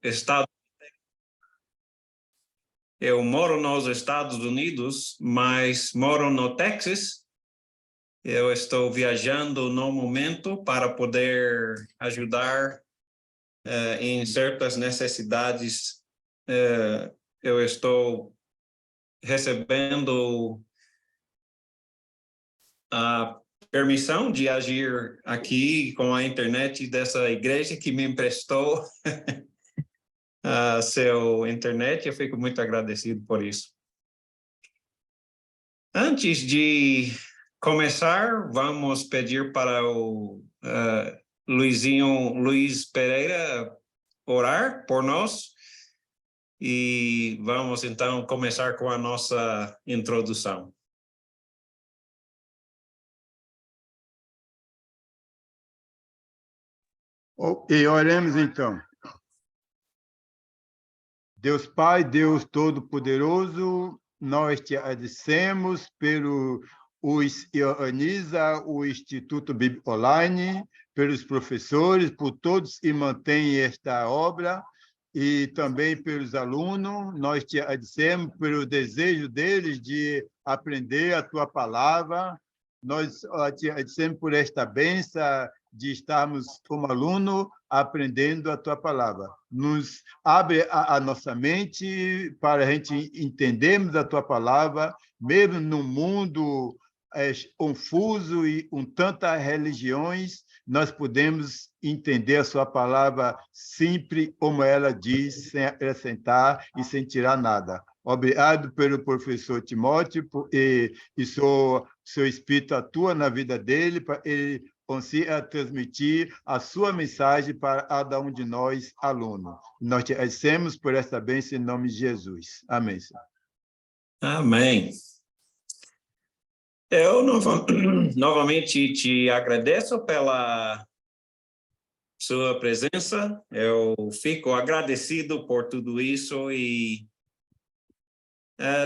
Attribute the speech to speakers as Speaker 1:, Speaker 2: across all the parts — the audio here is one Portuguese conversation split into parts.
Speaker 1: estado. Eu moro nos Estados Unidos, mas moro no Texas. Eu estou viajando no momento para poder ajudar em certas necessidades. Eu estou recebendo a permissão de agir aqui com a internet dessa igreja que me emprestou a seu internet. Eu fico muito agradecido por isso. Antes de começar, vamos pedir para o Luiz Pereira orar por nós e vamos então começar com a nossa introdução.
Speaker 2: E oremos então. Deus Pai, Deus Todo-Poderoso, nós te agradecemos pelo organiza o Instituto Bíblico Online, pelos professores, por todos que mantêm esta obra e também pelos alunos. Nós te agradecemos pelo desejo deles de aprender a tua palavra. Nós te agradecemos por esta bênção de estarmos como aluno aprendendo a tua palavra. Nos abre a nossa mente para a gente entendermos a tua palavra, mesmo num mundo confuso e com tantas religiões, nós podemos entender a sua palavra simples, como ela diz, sem acrescentar e sem tirar nada. Obrigado pelo professor Timóteo, e seu Espírito atua na vida dele, para ele consiga transmitir a sua mensagem para cada um de nós, alunos. Nós te agradecemos por esta bênção em nome de Jesus. Amém, Senhor.
Speaker 1: Amém. Eu novamente te agradeço pela sua presença. Eu fico agradecido por tudo isso e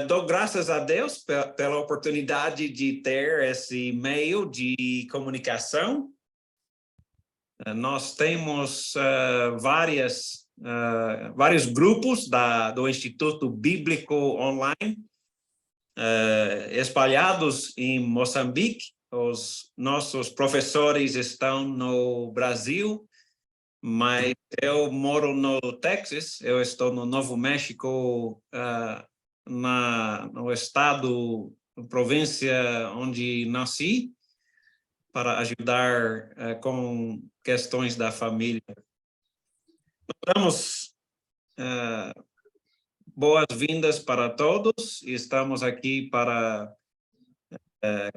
Speaker 1: dou graças a Deus pela oportunidade de ter esse meio de comunicação. Nós temos vários grupos do Instituto Bíblico Online espalhados em Moçambique. Os nossos professores estão no Brasil, mas eu moro no Texas. Eu estou no Novo México, no estado, província onde nasci, para ajudar com questões da família. Damos boas-vindas para todos. Estamos aqui para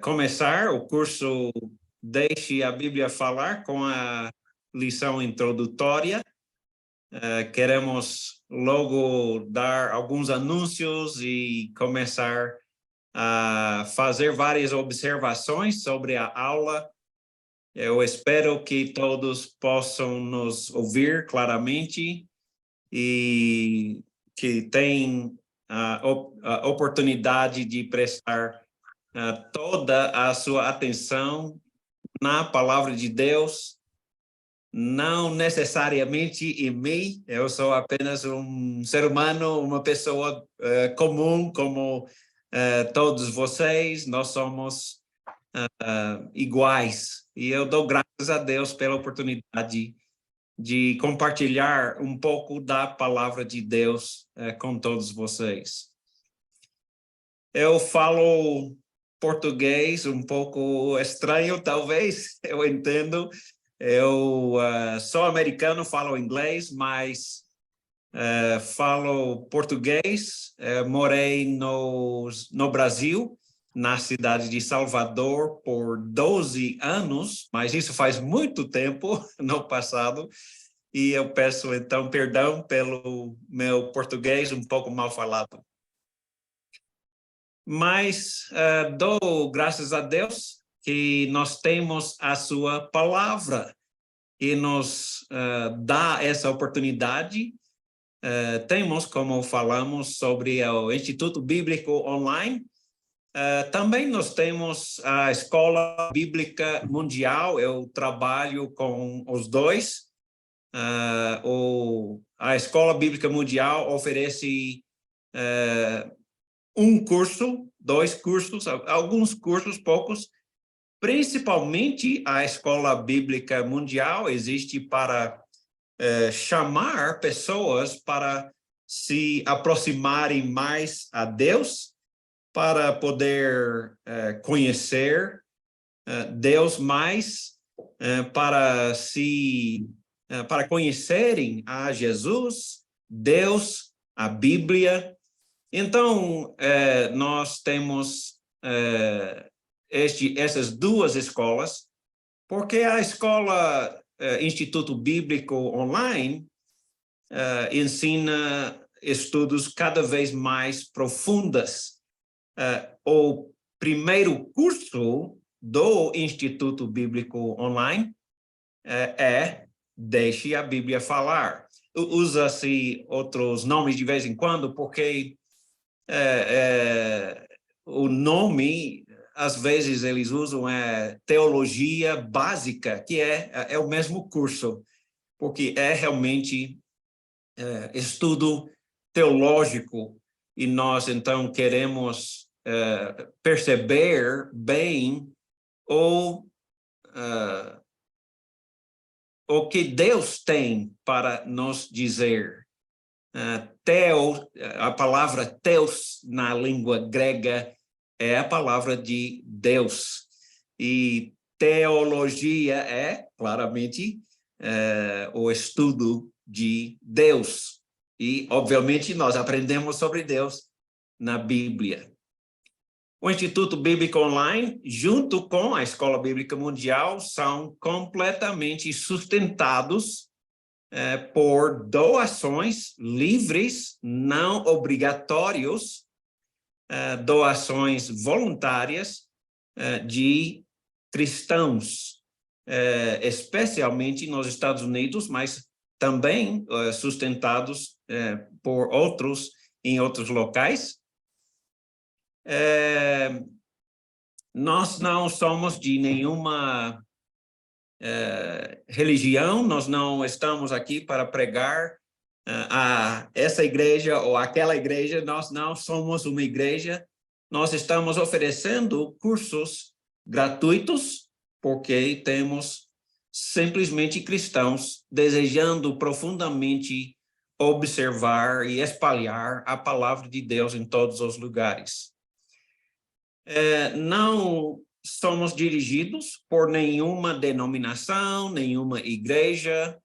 Speaker 1: começar o curso Deixe a Bíblia Falar, com a lição introdutória. Queremos logo dar alguns anúncios e começar a fazer várias observações sobre a aula. Eu espero que todos possam nos ouvir claramente e que tenham a oportunidade de prestar toda a sua atenção na palavra de Deus, não necessariamente em mim. Eu sou apenas um ser humano, uma pessoa comum como todos vocês. Nós somos iguais, e eu dou graças a Deus pela oportunidade de compartilhar um pouco da palavra de Deus com todos vocês. Eu falo português um pouco estranho, talvez, eu entendo. Eu sou americano, falo inglês, mas falo português. Morei no Brasil, na cidade de Salvador, por 12 anos, mas isso faz muito tempo no passado, e eu peço então perdão pelo meu português um pouco mal falado. Mas dou graças a Deus que nós temos a sua palavra e nos dá essa oportunidade. Temos, como falamos, sobre o Instituto Bíblico Online. Também nós temos a Escola Bíblica Mundial. Eu trabalho com os dois. a Escola Bíblica Mundial oferece um curso, 2 cursos, alguns cursos, poucos. Principalmente a Escola Bíblica Mundial existe para chamar pessoas para se aproximarem mais a Deus, para poder conhecer Deus mais, para conhecerem a Jesus, Deus, a Bíblia. Então, nós temos essas 2 escolas, porque a escola Instituto Bíblico Online ensina estudos cada vez mais profundos. O primeiro curso do Instituto Bíblico Online Deixe a Bíblia Falar. Usa-se outros nomes de vez em quando, porque o nome, às vezes, eles usam Teologia Básica, que é o mesmo curso, porque é realmente estudo teológico, e nós, então, queremos perceber bem o que Deus tem para nos dizer. A palavra Theos na língua grega é a palavra de Deus. E teologia é, claramente, o estudo de Deus. E, obviamente, nós aprendemos sobre Deus na Bíblia. O Instituto Bíblico Online, junto com a Escola Bíblica Mundial, são completamente sustentados por doações livres, não obrigatórios, doações voluntárias de cristãos, especialmente nos Estados Unidos, mas também sustentados por outros em outros locais. Nós não somos de nenhuma religião, nós não estamos aqui para pregar a essa igreja ou aquela igreja, nós não somos uma igreja, nós estamos oferecendo cursos gratuitos, porque temos simplesmente cristãos desejando profundamente observar e espalhar a palavra de Deus em todos os lugares. Não somos dirigidos por nenhuma denominação, nenhuma igreja,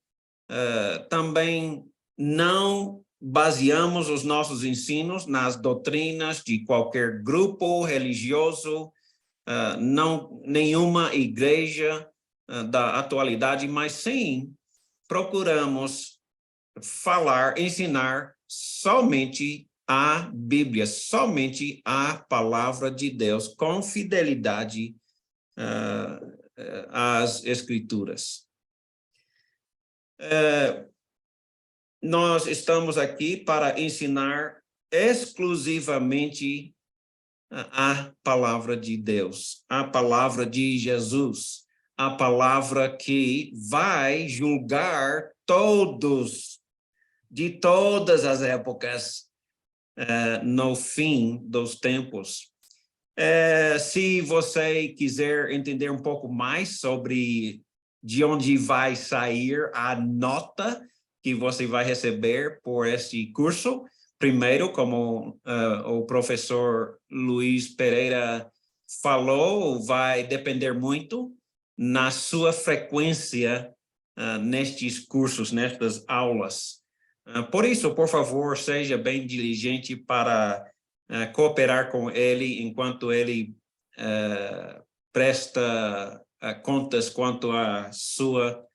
Speaker 1: também não baseamos os nossos ensinos nas doutrinas de qualquer grupo religioso, não nenhuma igreja da atualidade, mas sim procuramos ensinar somente a Bíblia, somente a palavra de Deus, com fidelidade às Escrituras. Nós estamos aqui para ensinar exclusivamente a palavra de Deus, a palavra de Jesus, a palavra que vai julgar todos, de todas as épocas, no fim dos tempos. Se você quiser entender um pouco mais sobre de onde vai sair a nota que você vai receber por este curso, primeiro, como o professor Luiz Pereira falou, vai depender muito na sua frequência nestes cursos, nestas aulas. Por isso, por favor, seja bem diligente para cooperar com ele enquanto ele presta contas quanto à sua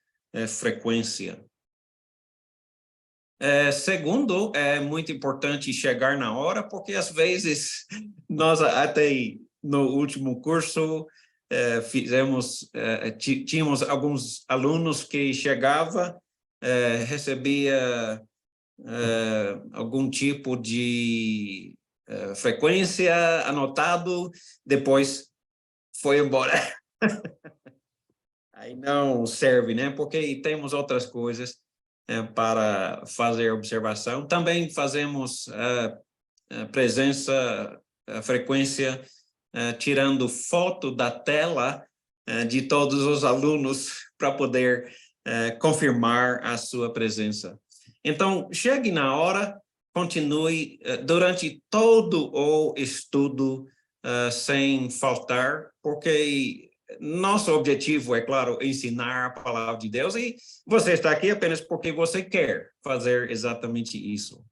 Speaker 1: frequência. Segundo, é muito importante chegar na hora, porque às vezes nós até no último curso tínhamos alguns alunos que chegavam, recebia algum tipo de frequência anotado, depois foi embora. Aí não serve, né? Porque temos outras coisas. para fazer observação. Também fazemos presença, frequência, tirando foto da tela de todos os alunos para poder confirmar a sua presença. Então, chegue na hora, continue durante todo o estudo sem faltar, porque nosso objetivo é, claro, ensinar a palavra de Deus, e você está aqui apenas porque você quer fazer exatamente isso.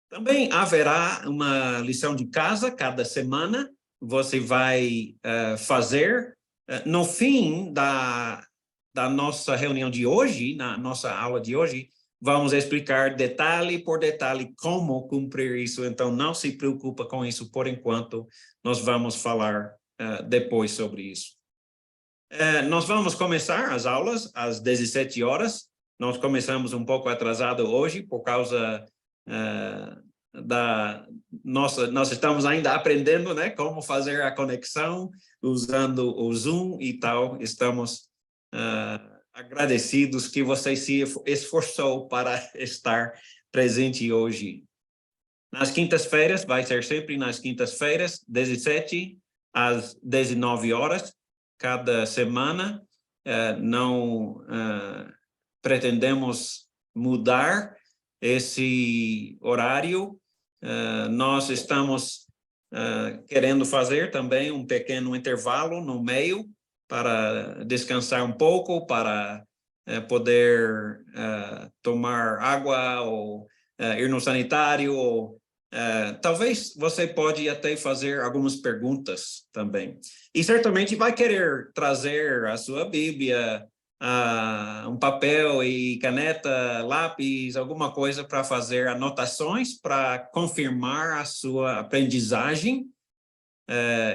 Speaker 1: Também haverá uma lição de casa cada semana, você vai fazer. No fim da nossa reunião de hoje, na nossa aula de hoje, vamos explicar detalhe por detalhe como cumprir isso, então não se preocupa com isso por enquanto, nós vamos falar depois sobre isso. Nós vamos começar as aulas às 17 horas, nós começamos um pouco atrasado hoje por causa nós estamos ainda aprendendo, né, como fazer a conexão usando o Zoom e tal. Estamos agradecidos que você se esforçou para estar presente hoje. Nas quintas-feiras, vai ser sempre nas quintas-feiras, 17 às 19 horas, cada semana. Não pretendemos mudar esse horário. Nós estamos querendo fazer também um pequeno intervalo no meio para descansar um pouco, para poder tomar água ou ir no sanitário. Ou, talvez você pode até fazer algumas perguntas também. E certamente vai querer trazer a sua Bíblia, um papel e caneta, lápis, alguma coisa para fazer anotações, para confirmar a sua aprendizagem.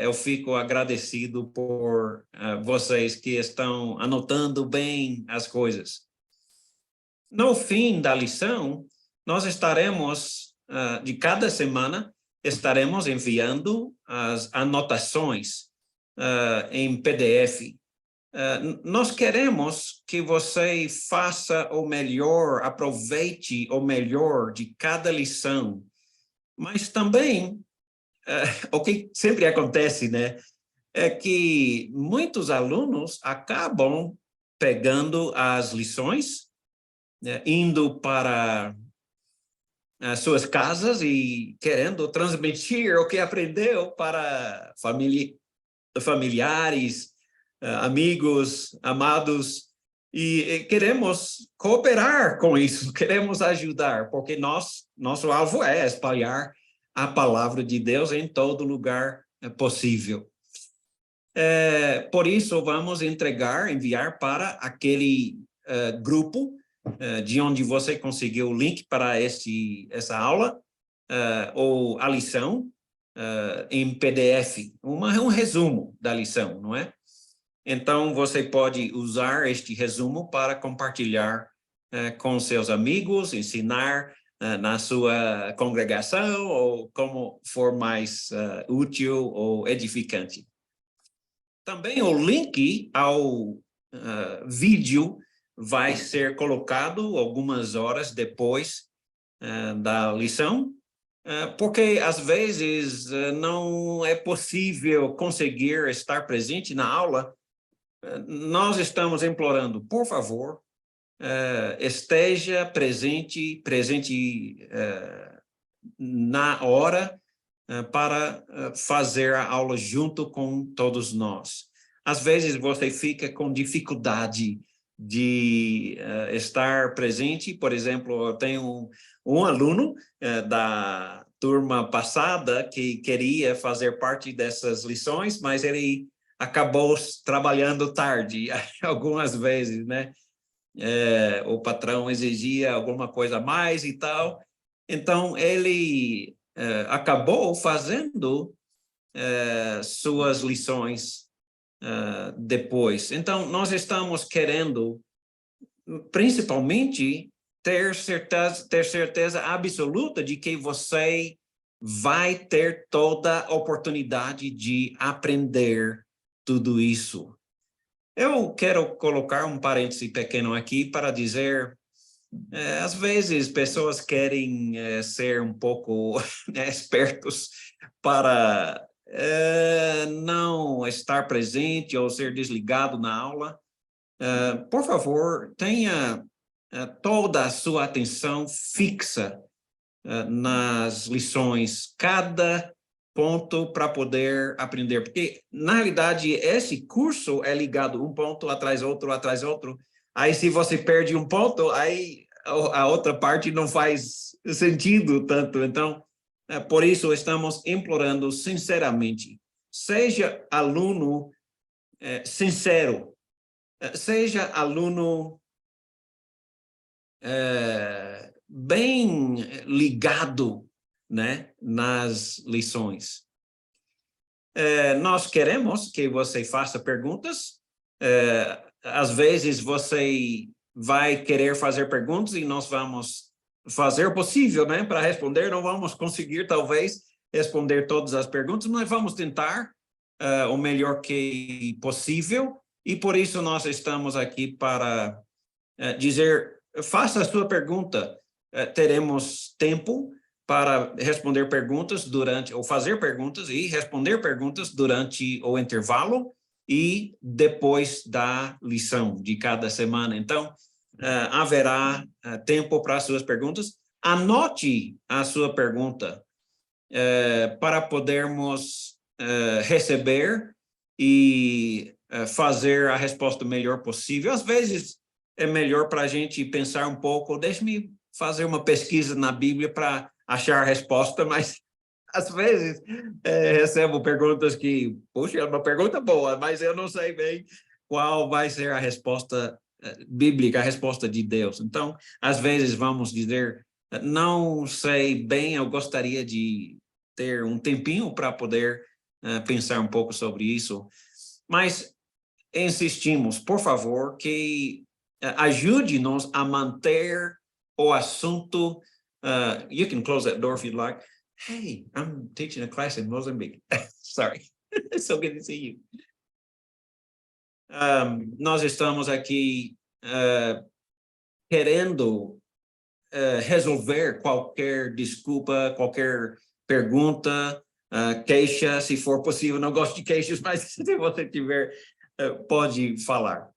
Speaker 1: Eu fico agradecido por vocês que estão anotando bem as coisas. No fim da lição, nós estaremos, de cada semana, estaremos enviando as anotações em PDF. Nós queremos que você faça o melhor, aproveite o melhor de cada lição, mas também o que sempre acontece, né, é que muitos alunos acabam pegando as lições, né, indo para as suas casas e querendo transmitir o que aprendeu para familiares, amigos, amados, e queremos cooperar com isso, queremos ajudar, porque nosso alvo é espalhar a palavra de Deus em todo lugar possível. Por isso, vamos enviar para aquele grupo de onde você conseguiu o link para essa aula, ou a lição, em PDF, um resumo da lição, não é? Então, você pode usar este resumo para compartilhar com seus amigos, ensinar na sua congregação, ou como for mais útil ou edificante. Também o link ao vídeo vai ser colocado algumas horas depois da lição, porque às vezes não é possível conseguir estar presente na aula. Nós estamos implorando, por favor, esteja presente na hora para fazer a aula junto com todos nós. Às vezes você fica com dificuldade de estar presente. Por exemplo, eu tenho um aluno da turma passada que queria fazer parte dessas lições, mas ele acabou trabalhando tarde, algumas vezes, né? O patrão exigia alguma coisa a mais e tal. Então, ele acabou fazendo suas lições depois. Então, nós estamos querendo, principalmente, ter certeza absoluta de que você vai ter toda a oportunidade de aprender tudo isso. Eu quero colocar um parêntese pequeno aqui para dizer às vezes pessoas querem ser um pouco espertos para não estar presente ou ser desligado na aula. Por favor, tenha toda a sua atenção fixa nas lições, cada ponto para poder aprender, porque na realidade esse curso é ligado um ponto atrás outro, aí se você perde um ponto, aí a outra parte não faz sentido tanto. Então, por isso estamos implorando sinceramente, seja aluno sincero, seja aluno bem ligado, né, nas lições. Nós queremos que você faça perguntas. Às vezes você vai querer fazer perguntas e nós vamos fazer o possível, né, para responder. Não vamos conseguir, talvez, responder todas as perguntas, mas vamos tentar o melhor que possível. E por isso nós estamos aqui para dizer, faça a sua pergunta. Teremos tempo para responder perguntas durante, ou fazer perguntas e responder perguntas durante o intervalo e depois da lição de cada semana. Então, haverá tempo para as suas perguntas. Anote a sua pergunta para podermos receber e fazer a resposta o melhor possível. Às vezes, é melhor para a gente pensar um pouco, deixe-me fazer uma pesquisa na Bíblia para achar a resposta, mas às vezes recebo perguntas que, puxa, é uma pergunta boa, mas eu não sei bem qual vai ser a resposta bíblica, a resposta de Deus. Então, às vezes vamos dizer, não sei bem, eu gostaria de ter um tempinho para poder pensar um pouco sobre isso, mas insistimos, por favor, que ajude-nos a manter o assunto. You can close that door if you'd like. Hey, I'm teaching a class in Mozambique. Sorry. It's so good to see you. Nós estamos aqui querendo resolver qualquer desculpa, qualquer pergunta, queixa, se for possível. Não gosto de queixas, mas se você tiver, pode falar.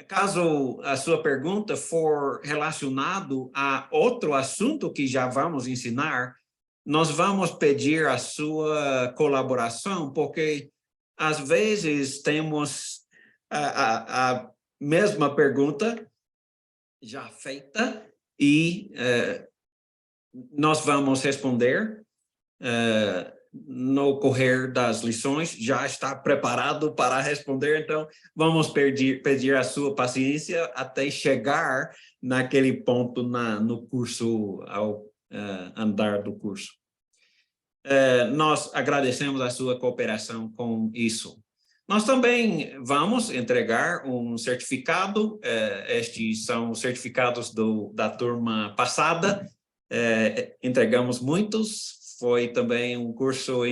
Speaker 1: Caso a sua pergunta for relacionado a outro assunto que já vamos ensinar, nós vamos pedir a sua colaboração, porque às vezes temos a mesma pergunta já feita e nós vamos responder no correr das lições, já está preparado para responder, então vamos pedir a sua paciência até chegar naquele ponto no curso, ao andar do curso. Nós agradecemos a sua cooperação com isso. Nós também vamos entregar um certificado, estes são os certificados da turma passada, entregamos muitos. Foi também um curso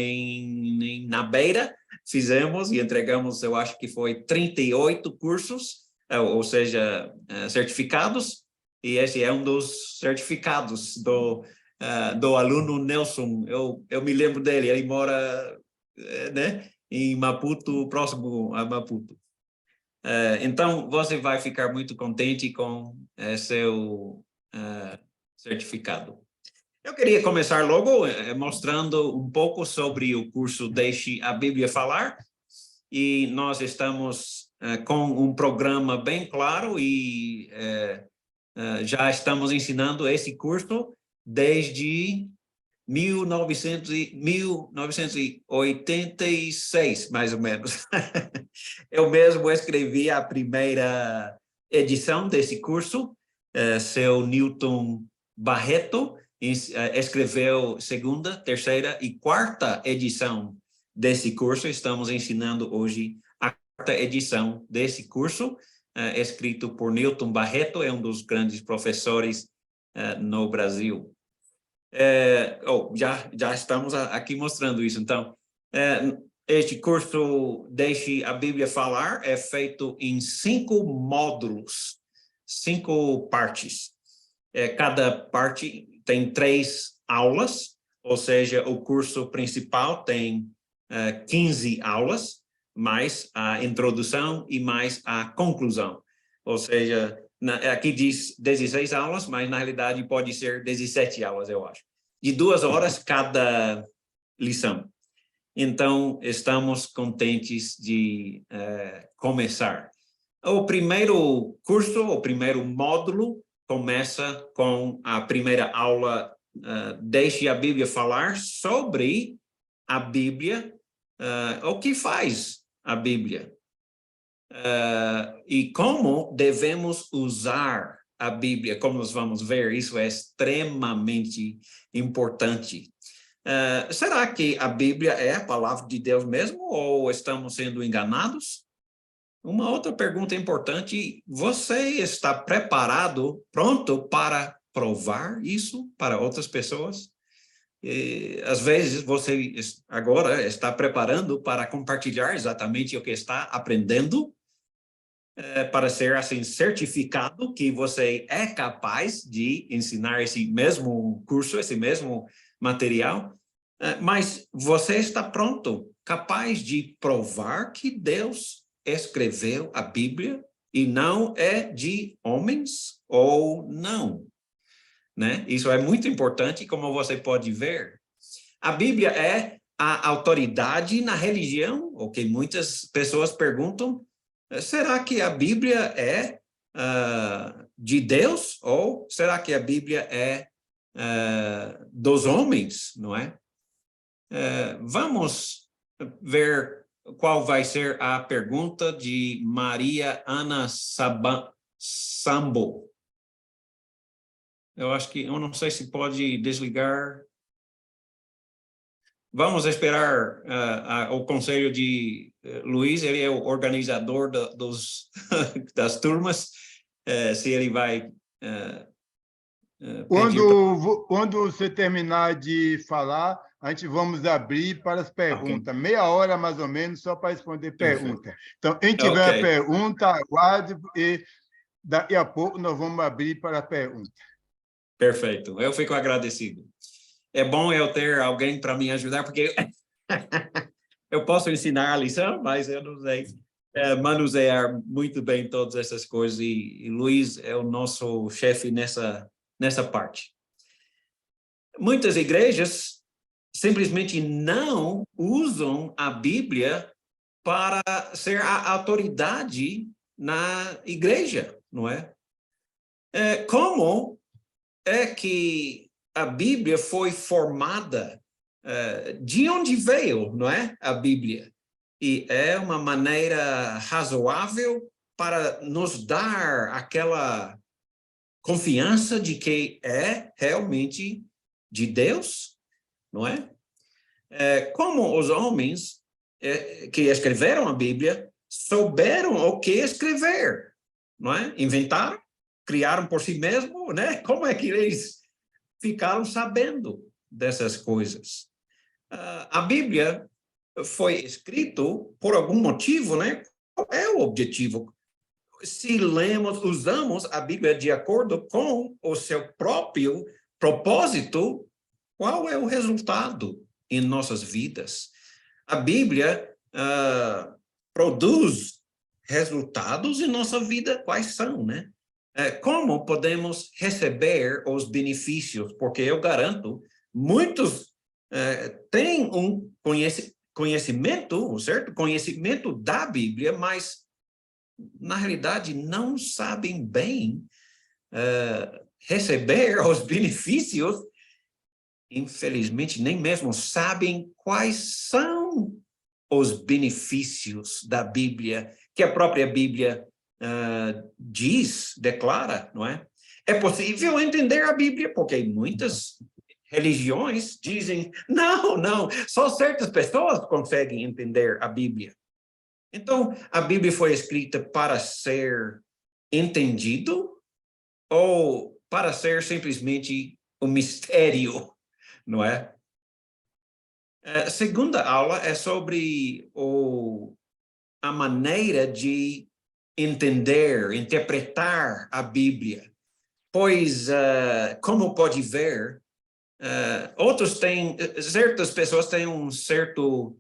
Speaker 1: na Beira, fizemos e entregamos, eu acho que foi 38 cursos, ou seja, certificados, e esse é um dos certificados do aluno Nelson. Eu me lembro dele, ele mora né, em Maputo, próximo a Maputo. Então, você vai ficar muito contente com seu certificado. Eu queria começar logo mostrando um pouco sobre o curso Deixe a Bíblia Falar, e nós estamos com um programa bem claro e já estamos ensinando esse curso desde 1986, mais ou menos. Eu mesmo escrevi a primeira edição desse curso, seu Newton Barreto escreveu segunda, terceira e quarta edição desse curso. Estamos ensinando hoje a quarta edição desse curso, escrito por Newton Barreto, é um dos grandes professores no Brasil. Já estamos aqui mostrando isso. Então, este curso Deixe a Bíblia Falar é feito em 5 módulos, 5 partes. Cada parte tem 3 aulas, ou seja, o curso principal tem 15 aulas, mais a introdução e mais a conclusão. Ou seja, aqui diz 16 aulas, mas na realidade pode ser 17 aulas, eu acho. De 2 horas cada lição. Então, estamos contentes de começar. O primeiro curso, o primeiro módulo, começa com a primeira aula, Deixe a Bíblia falar, sobre a Bíblia, o que faz a Bíblia, e como devemos usar a Bíblia. Como nós vamos ver, isso é extremamente importante. Será que a Bíblia é a palavra de Deus mesmo, ou estamos sendo enganados? Uma outra pergunta importante: você está preparado, pronto para provar isso para outras pessoas? Às vezes você agora está preparando para compartilhar exatamente o que está aprendendo, para ser assim certificado que você é capaz de ensinar esse mesmo curso, esse mesmo material. Mas você está pronto, capaz de provar que Deus escreveu a Bíblia e não é de homens ou não, né? Isso é muito importante, como você pode ver. A Bíblia é a autoridade na religião, o que muitas pessoas perguntam: será que a Bíblia é de Deus, ou será que a Bíblia é dos homens, não é? Vamos ver qual vai ser a pergunta de Maria Ana Sambo. Eu não sei se pode desligar. Vamos esperar o conselho de Luiz, ele é o organizador das turmas, se ele vai
Speaker 2: Quando você terminar de falar, a gente vamos abrir para as perguntas. Okay. Meia hora, mais ou menos, só para responder perguntas. Então, quem tiver a pergunta, aguarde e daqui a pouco nós vamos abrir para a pergunta.
Speaker 1: Perfeito, eu fico agradecido. É bom eu ter alguém para me ajudar, porque eu posso ensinar a lição, mas eu não sei manusear muito bem todas essas coisas, e Luiz é o nosso chefe nessa parte. Muitas igrejas simplesmente não usam a Bíblia para ser a autoridade na igreja, não é? Como é que a Bíblia foi formada? De onde veio, não é? A Bíblia. E é uma maneira razoável para nos dar aquela confiança de que é realmente de Deus, não é? Como os homens que escreveram a Bíblia souberam o que escrever, não é? Inventaram, criaram por si mesmos, né? Como é que eles ficaram sabendo dessas coisas? A Bíblia foi escrito por algum motivo, né? Qual é o objetivo? Se usamos a Bíblia de acordo com o seu próprio propósito, qual é o resultado em nossas vidas? A Bíblia produz resultados em nossa vida. Quais são, né? Como podemos receber os benefícios? Porque eu garanto, muitos têm um conhecimento, certo? Conhecimento da Bíblia, mas na realidade não sabem bem receber os benefícios. Infelizmente, nem mesmo sabem quais são os benefícios da Bíblia, que a própria Bíblia declara, não é? É possível entender a Bíblia, porque muitas religiões dizem, não, só certas pessoas conseguem entender a Bíblia. Então, a Bíblia foi escrita para ser entendido ou para ser simplesmente um mistério, não é? A segunda aula é sobre a maneira de entender, interpretar a Bíblia. pois, como pode ver, certas pessoas têm um certo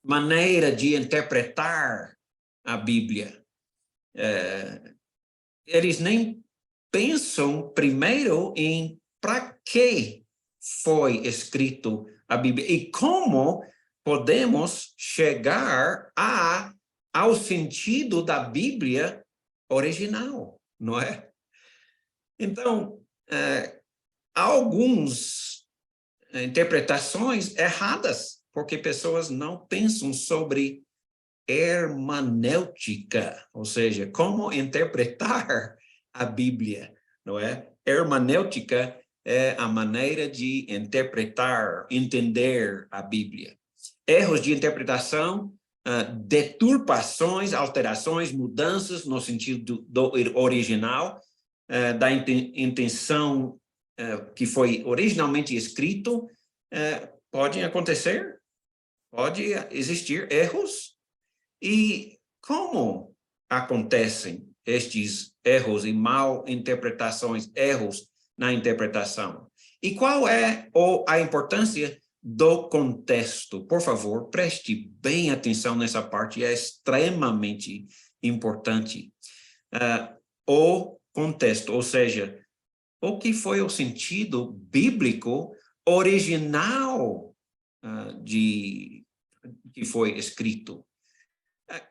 Speaker 1: maneira de interpretar a Bíblia. Eles nem pensam primeiro em para que foi escrito a Bíblia e como podemos chegar ao sentido da Bíblia original, não é? Então, há algumas interpretações erradas, porque pessoas não pensam sobre hermenêutica, ou seja, como interpretar a Bíblia, não é? Hermenêutica é a maneira de interpretar, entender a Bíblia. Erros de interpretação, deturpações, alterações, mudanças no sentido do original, da intenção que foi originalmente escrito, podem acontecer, pode existir erros. E como acontecem estes erros e mal interpretações, erros na interpretação? E qual é a importância do contexto? Por favor, preste bem atenção nessa parte, é extremamente importante. O contexto, ou seja, o que foi o sentido bíblico original que foi escrito.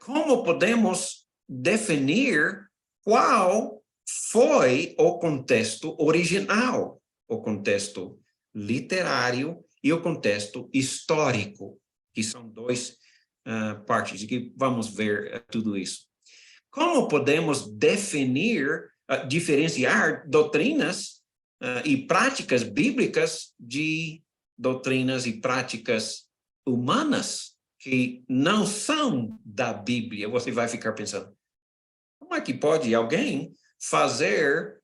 Speaker 1: Como podemos definir qual foi o contexto original, o contexto literário e o contexto histórico, que são duas partes, e que vamos ver tudo isso. Como podemos definir, diferenciar doutrinas e práticas bíblicas de doutrinas e práticas humanas que não são da Bíblia? Você vai ficar pensando, como é que pode alguém fazer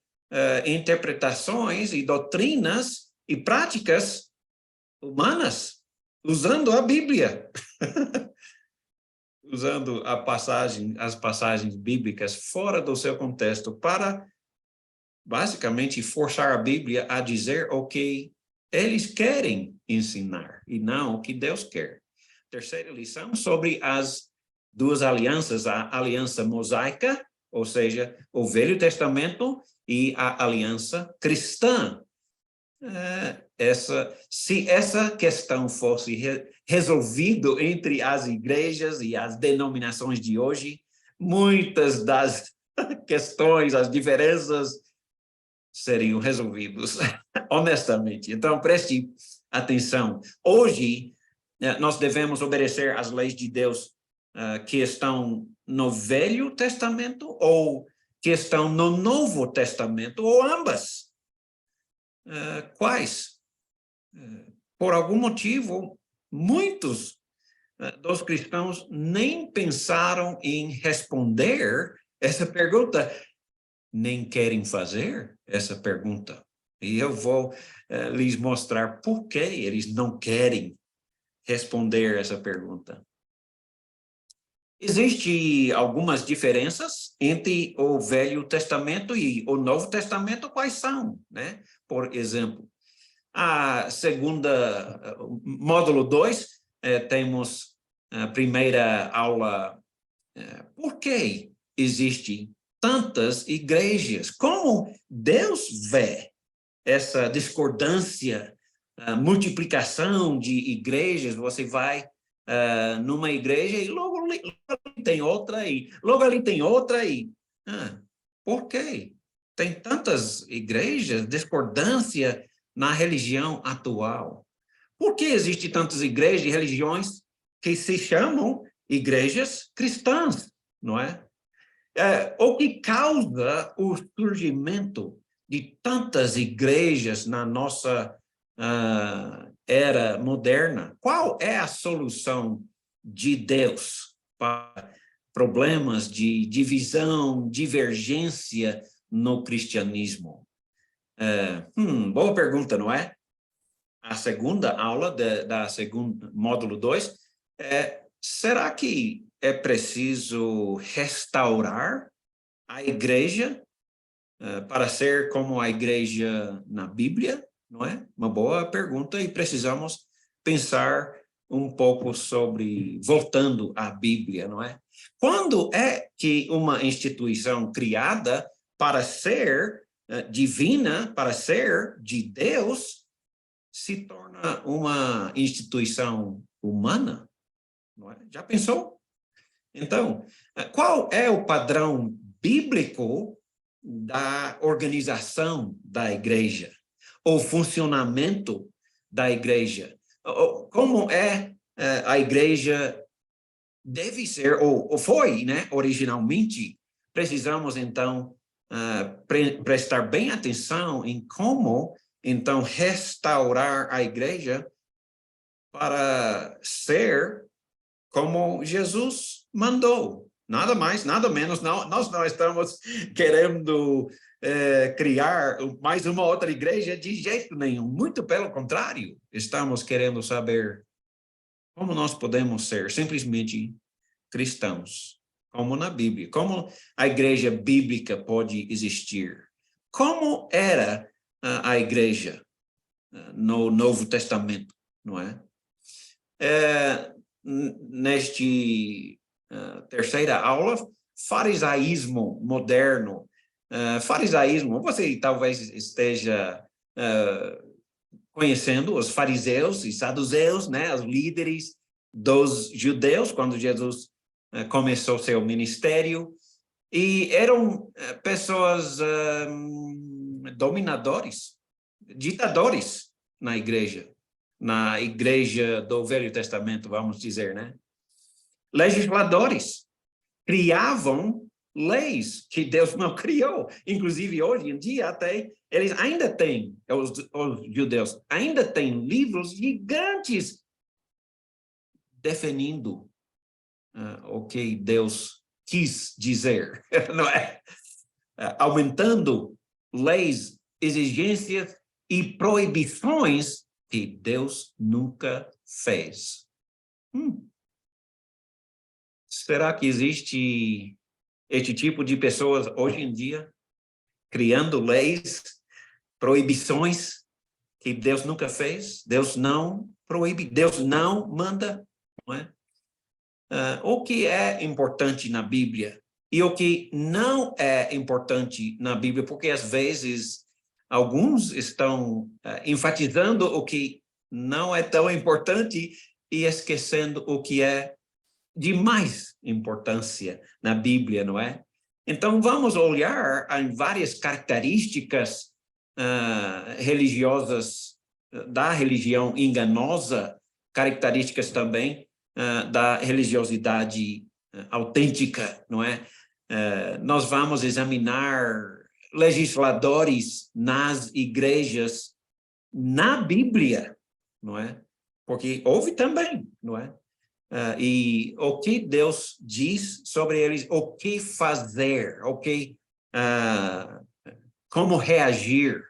Speaker 1: interpretações e doutrinas e práticas humanas usando a Bíblia? Usando as passagens bíblicas fora do seu contexto para, basicamente, forçar a Bíblia a dizer o que eles querem ensinar e não o que Deus quer. Terceira lição sobre as duas alianças, a aliança mosaica, ou seja, o Velho Testamento, e a aliança cristã. Se essa questão fosse resolvida entre as igrejas e as denominações de hoje, muitas das questões, as diferenças seriam resolvidas, honestamente. Então, preste atenção. Hoje, nós devemos obedecer às leis de Deus que estão no Velho Testamento ou que estão no Novo Testamento, ou ambas. Quais? Por algum motivo, muitos dos cristãos nem pensaram em responder essa pergunta, nem querem fazer essa pergunta. E eu vou lhes mostrar por que eles não querem responder essa pergunta. Existem algumas diferenças entre o Velho Testamento e o Novo Testamento. Quais são, né? Por exemplo, a segunda, módulo 2, temos a primeira aula, por que existem tantas igrejas? Como Deus vê essa discordância, multiplicação de igrejas? Você vai numa igreja e logo ali tem outra e logo ali tem outra e... por quê? Tem tantas igrejas, discordância na religião atual. Por que existem tantas igrejas e religiões que se chamam igrejas cristãs, não é? O que causa o surgimento de tantas igrejas na nossa era moderna? Qual é a solução de Deus para problemas de divisão, divergência no cristianismo? Boa pergunta, não é? A segunda aula da segunda módulo 2 será que é preciso restaurar a igreja para ser como a igreja na Bíblia? Não é? Uma boa pergunta, e precisamos pensar um pouco sobre, voltando à Bíblia, não é? Quando é que uma instituição criada para ser divina, para ser de Deus, se torna uma instituição humana? Não é? Já pensou? Então, qual é o padrão bíblico da organização da igreja? O funcionamento da igreja? Como é a igreja deve ser, ou foi, né, originalmente? Precisamos, então, prestar bem atenção em como, então, restaurar a igreja para ser como Jesus mandou. Nada mais, nada menos. Nós não estamos querendo criar mais uma outra igreja de jeito nenhum. Muito pelo contrário, estamos querendo saber como nós podemos ser simplesmente cristãos, como na Bíblia. Como a igreja bíblica pode existir. Como era a igreja no Novo Testamento, não é? Neste terceira aula, farisaísmo moderno. Farisaísmo, você talvez esteja conhecendo os fariseus e saduceus, né, os líderes dos judeus, quando Jesus começou seu ministério, e eram pessoas dominadores, ditadores na igreja do Velho Testamento, vamos dizer, né? Legisladores criavam leis que Deus não criou. Inclusive, hoje em dia, até eles ainda têm, os judeus, ainda têm livros gigantes definindo o que Deus quis dizer, não é? Aumentando leis, exigências e proibições que Deus nunca fez. Será que existe esse tipo de pessoas hoje em dia, criando leis, proibições que Deus nunca fez? Deus não proíbe, Deus não manda, não é? O que é importante na Bíblia e o que não é importante na Bíblia, porque às vezes alguns estão enfatizando o que não é tão importante e esquecendo o que é de mais importância na Bíblia, não é? Então, vamos olhar em várias características religiosas da religião enganosa, características também da religiosidade autêntica, não é? Nós vamos examinar legisladores nas igrejas na Bíblia, não é? Porque houve também, não é? E o que Deus diz sobre eles, o que fazer, como reagir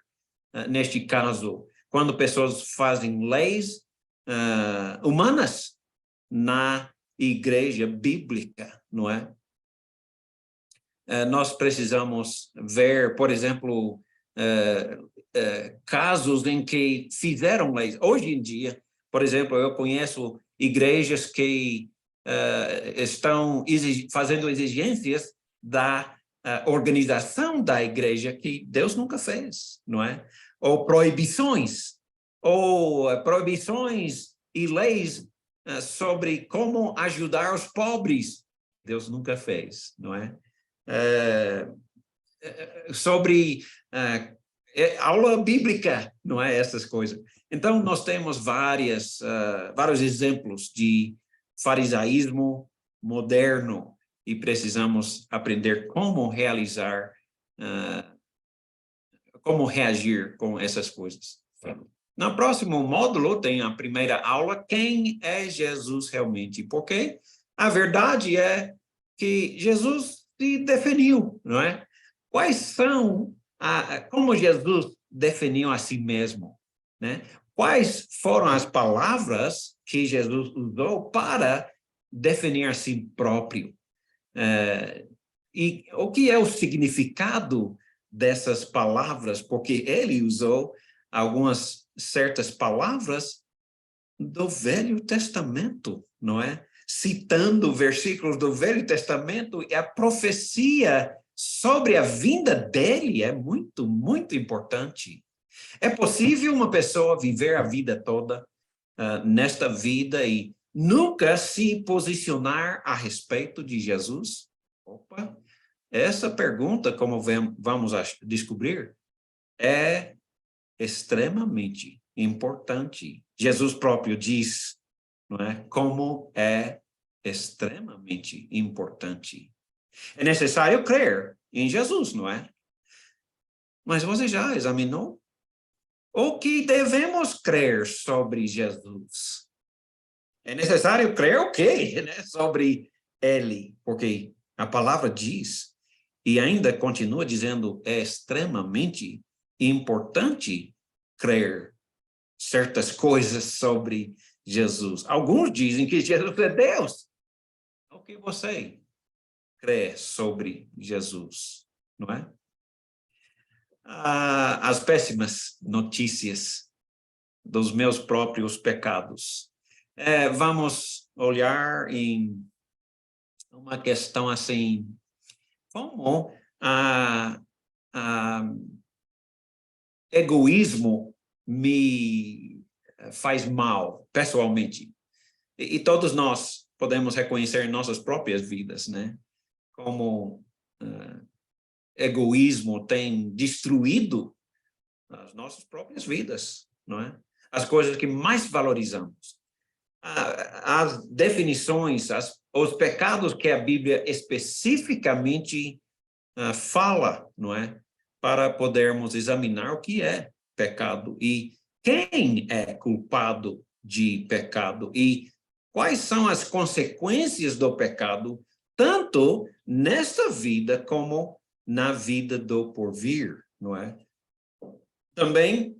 Speaker 1: neste caso, quando pessoas fazem leis humanas na igreja bíblica, não é? Nós precisamos ver, por exemplo, casos em que fizeram leis. Hoje em dia, por exemplo, eu conheço igrejas que estão fazendo exigências da organização da igreja que Deus nunca fez, não é? Ou proibições e leis sobre como ajudar os pobres, Deus nunca fez, não é? Sobre aula bíblica, não é? Essas coisas. Então, nós temos vários exemplos de farisaísmo moderno e precisamos aprender como como reagir com essas coisas. No próximo módulo tem a primeira aula, quem é Jesus realmente? Porque a verdade é que Jesus se definiu, não é? Quais são, como Jesus definiu a si mesmo, né? Quais foram as palavras que Jesus usou para definir a si próprio? E o que é o significado dessas palavras, porque ele usou algumas certas palavras do Velho Testamento, não é? Citando versículos do Velho Testamento, e a profecia sobre a vinda dele é muito, muito importante. É possível uma pessoa viver a vida toda nesta vida e nunca se posicionar a respeito de Jesus? Opa, essa pergunta, como vamos descobrir, é extremamente importante. Jesus próprio diz, não é, como é extremamente importante. É necessário crer em Jesus, não é? Mas você já examinou o que devemos crer sobre Jesus? É necessário crer o quê, né, sobre ele? Porque a palavra diz, e ainda continua dizendo, é extremamente importante crer certas coisas sobre Jesus. Alguns dizem que Jesus é Deus. O que você crê sobre Jesus, não é? As péssimas notícias dos meus próprios pecados. Vamos olhar em uma questão assim, como egoísmo me faz mal, pessoalmente. E todos nós podemos reconhecer em nossas próprias vidas, né? Como egoísmo tem destruído as nossas próprias vidas, não é? As coisas que mais valorizamos. As definições, os pecados que a Bíblia especificamente fala, não é? Para podermos examinar o que é pecado e quem é culpado de pecado e quais são as consequências do pecado, tanto nesta vida como na vida do porvir, não é? Também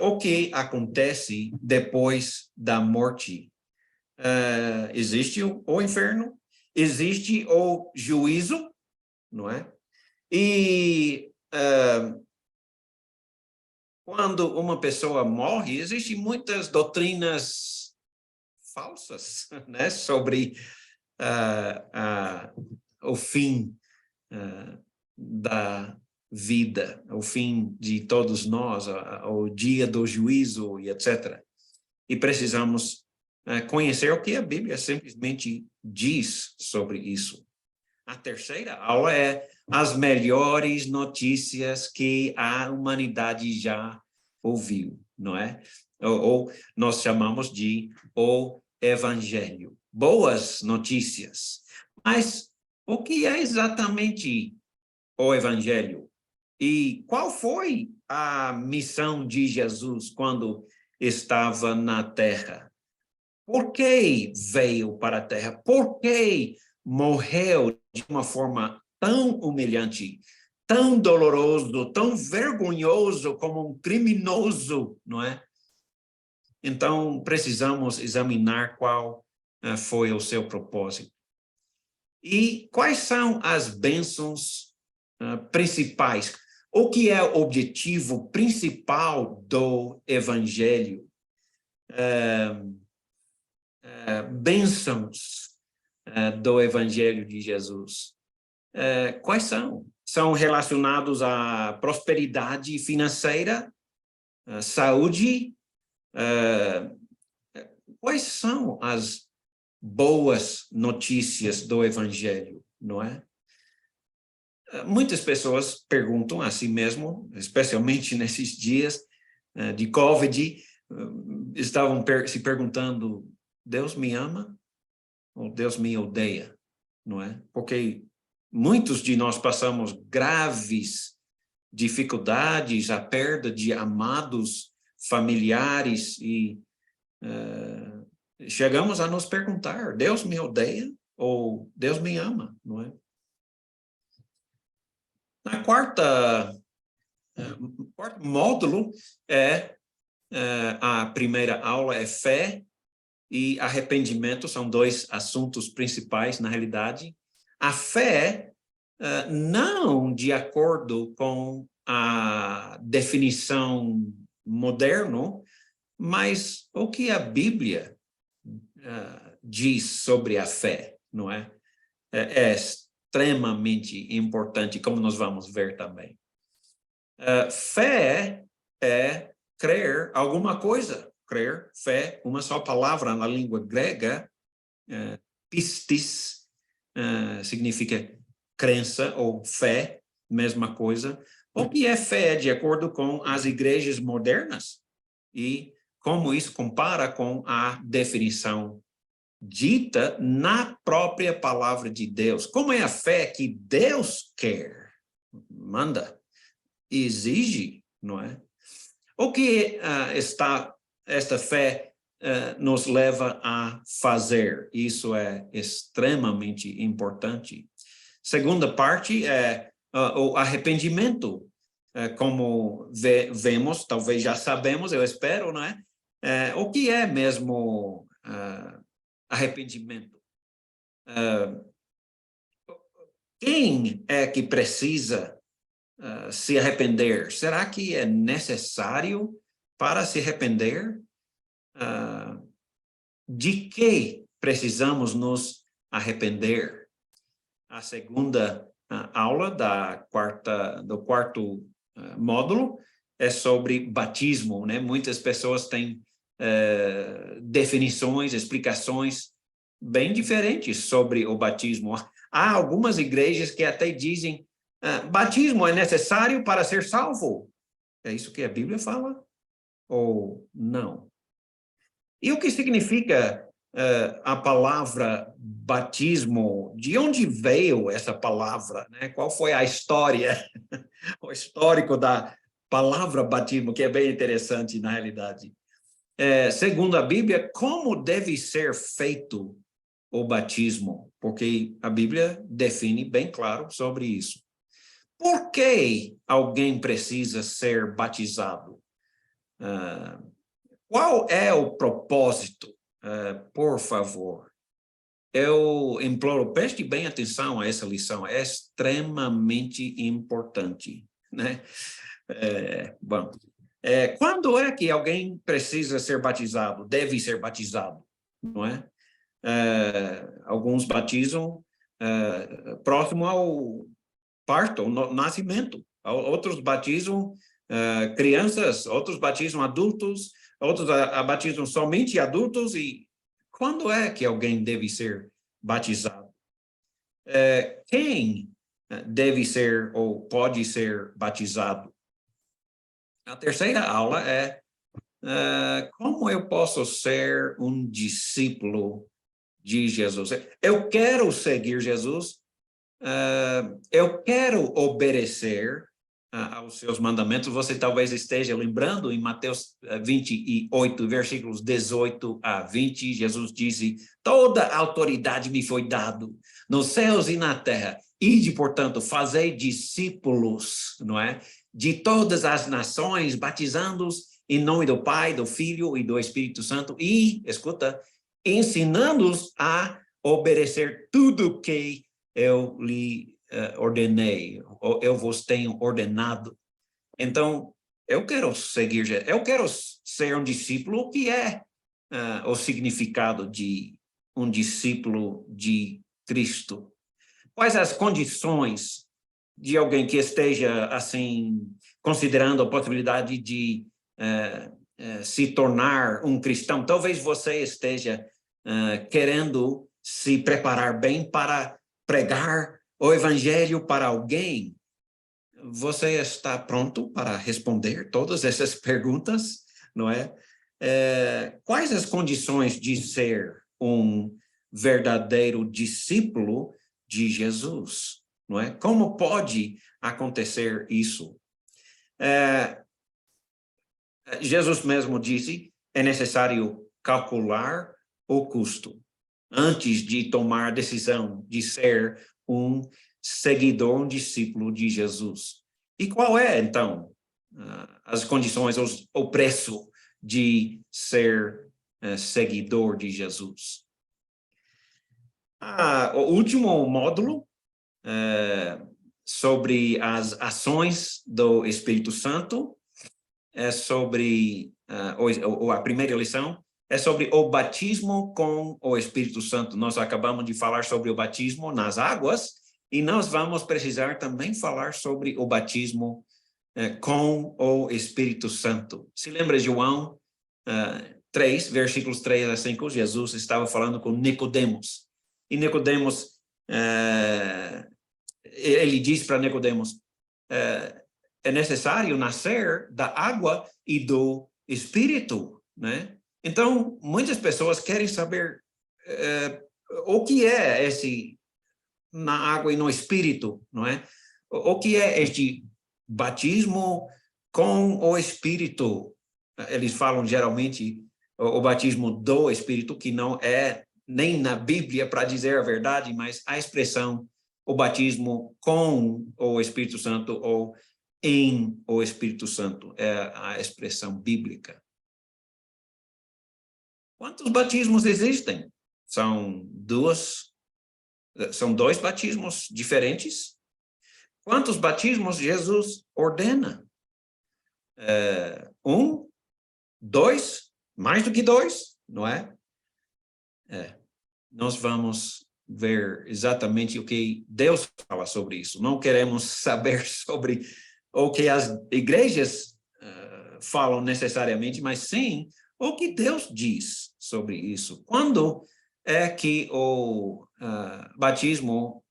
Speaker 1: o que acontece depois da morte. Existe o inferno, existe o juízo, não é? E quando uma pessoa morre, existem muitas doutrinas falsas, né, sobre o fim da vida, o fim de todos nós, o dia do juízo e etc. E precisamos conhecer o que a Bíblia simplesmente diz sobre isso. A terceira aula é as melhores notícias que a humanidade já ouviu, não é? Ou nós chamamos de o Evangelho. Boas notícias. Mas o que é exatamente o Evangelho? E qual foi a missão de Jesus quando estava na Terra? Por que veio para a Terra? Por que morreu de uma forma tão humilhante, tão doloroso, tão vergonhoso como um criminoso, não é? Então, precisamos examinar qual foi o seu propósito. E quais são as bênçãos principais? O que é o objetivo principal do Evangelho? Bênçãos do Evangelho de Jesus. Quais são? São relacionados à prosperidade financeira, saúde? Quais são as boas notícias do Evangelho, não é? Muitas pessoas perguntam a si mesmo, especialmente nesses dias de COVID, estavam se perguntando, Deus me ama ou Deus me odeia, não é? Porque muitos de nós passamos graves dificuldades, a perda de amados familiares e chegamos a nos perguntar, Deus me odeia ou Deus me ama, não é? Na quarto módulo a primeira aula é fé e arrependimento, são dois assuntos principais na realidade. A fé não de acordo com a definição moderna, mas o que a Bíblia diz sobre a fé, não é? É extremamente importante, como nós vamos ver também. Fé é crer alguma coisa. Crer, fé, uma só palavra na língua grega, pistis, significa crença ou fé, mesma coisa. O que é fé de acordo com as igrejas modernas? E como isso compara com a definição dita na própria palavra de Deus. Como é a fé que Deus quer, manda, exige, não é? O que esta fé nos leva a fazer? Isso é extremamente importante. Segunda parte é o arrependimento. Como vemos, talvez já sabemos, eu espero, não é? O que é mesmo arrependimento? Quem é que precisa se arrepender? Será que é necessário para se arrepender? De que precisamos nos arrepender? A segunda aula do quarto módulo é sobre batismo, né? Muitas pessoas têm definições, explicações bem diferentes sobre o batismo. Há algumas igrejas que até dizem batismo é necessário para ser salvo. É isso que a Bíblia fala? Ou não? E o que significa a palavra batismo? De onde veio essa palavra, né? Qual foi a história, o histórico da palavra batismo, que é bem interessante na realidade. Segundo a Bíblia, como deve ser feito o batismo? Porque a Bíblia define bem claro sobre isso. Por que alguém precisa ser batizado? Qual é o propósito? Por favor. Eu imploro, preste bem atenção a essa lição, é extremamente importante, né? Bom, quando é que alguém precisa ser batizado? Deve ser batizado, não é? Alguns batizam próximo ao parto, ao nascimento. Outros batizam crianças, outros batizam adultos, outros batizam somente adultos. E quando é que alguém deve ser batizado? Quem deve ser ou pode ser batizado? A terceira aula é como eu posso ser um discípulo de Jesus? Eu quero seguir Jesus, eu quero obedecer aos seus mandamentos. Você talvez esteja lembrando em Mateus 28, versículos 18 a 20, Jesus disse: toda autoridade me foi dado nos céus e na terra. Ide, portanto, fazei discípulos, não é? De todas as nações, batizando-os em nome do Pai, do Filho e do Espírito Santo e, escuta, ensinando-os a obedecer tudo que eu lhe ordenei, eu vos tenho ordenado. Então, eu quero seguir, eu quero ser um discípulo. O que é o significado de um discípulo de Cristo? Quais as condições de alguém que esteja, assim, considerando a possibilidade de se tornar um cristão? Talvez você esteja querendo se preparar bem para pregar o evangelho para alguém. Você está pronto para responder todas essas perguntas, não é? Quais as condições de ser um verdadeiro discípulo de Jesus, não é? Como pode acontecer isso? Jesus mesmo disse, é necessário calcular o custo antes de tomar a decisão de ser um seguidor, um discípulo de Jesus. E qual é, então, as condições, o preço de ser seguidor de Jesus? O último módulo sobre as ações do Espírito Santo, é sobre, a primeira lição é sobre o batismo com o Espírito Santo. Nós acabamos de falar sobre o batismo nas águas, e nós vamos precisar também falar sobre o batismo com o Espírito Santo. Se lembra João 3, versículos 3 a 5, Jesus estava falando com Nicodemos. E Nicodemos, ele diz para Nicodemos, é necessário nascer da água e do Espírito, né? Então, muitas pessoas querem saber o que é esse na água e no Espírito, não é? O que é este batismo com o Espírito? Eles falam geralmente o batismo do Espírito, que não é nem na Bíblia, para dizer a verdade, mas a expressão o batismo com o Espírito Santo ou em o Espírito Santo é a expressão bíblica. Quantos batismos existem? São dois batismos diferentes. Quantos batismos Jesus ordena? 1, 2, mais do que 2, não é? Nós vamos ver exatamente o que Deus fala sobre isso. Não queremos saber sobre o que as igrejas falam necessariamente, mas sim o que Deus diz sobre isso. Quando é que o batismo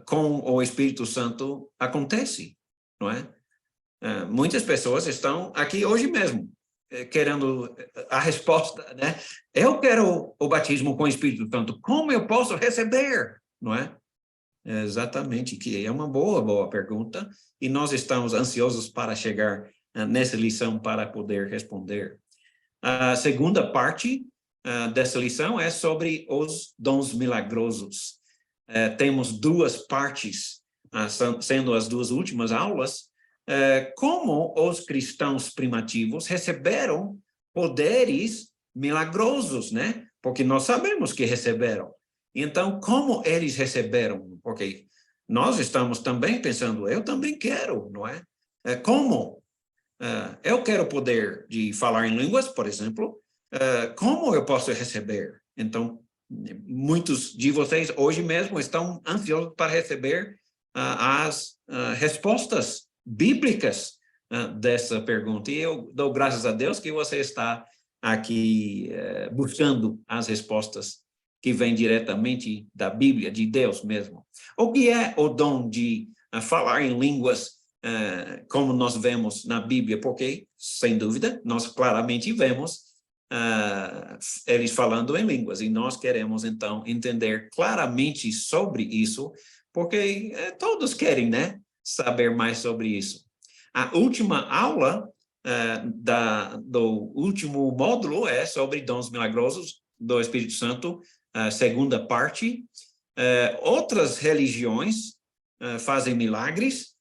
Speaker 1: com o Espírito Santo acontece, não é? Muitas pessoas estão aqui hoje mesmo querendo a resposta, né? Eu quero o batismo com o Espírito Santo. Como eu posso receber, não é? Exatamente, que é uma boa pergunta, e nós estamos ansiosos para chegar nessa lição para poder responder. A segunda parte dessa lição é sobre os dons milagrosos. Temos duas partes, sendo as duas últimas aulas, como os cristãos primitivos receberam poderes milagrosos, né? Porque nós sabemos que receberam. Então, como eles receberam? Porque nós estamos também pensando, eu também quero, não é? Como? Eu quero o poder de falar em línguas, por exemplo. Como eu posso receber? Então, muitos de vocês hoje mesmo estão ansiosos para receber as respostas bíblicas dessa pergunta. E eu dou graças a Deus que você está aqui buscando as respostas que vêm diretamente da Bíblia, de Deus mesmo. O que é o dom de falar em línguas, como nós vemos na Bíblia? Porque, sem dúvida, nós claramente vemos eles falando em línguas, e nós queremos, então, entender claramente sobre isso, porque todos querem, né, saber mais sobre isso. A última aula do último módulo é sobre dons milagrosos do Espírito Santo, a segunda parte. Outras religiões fazem milagres,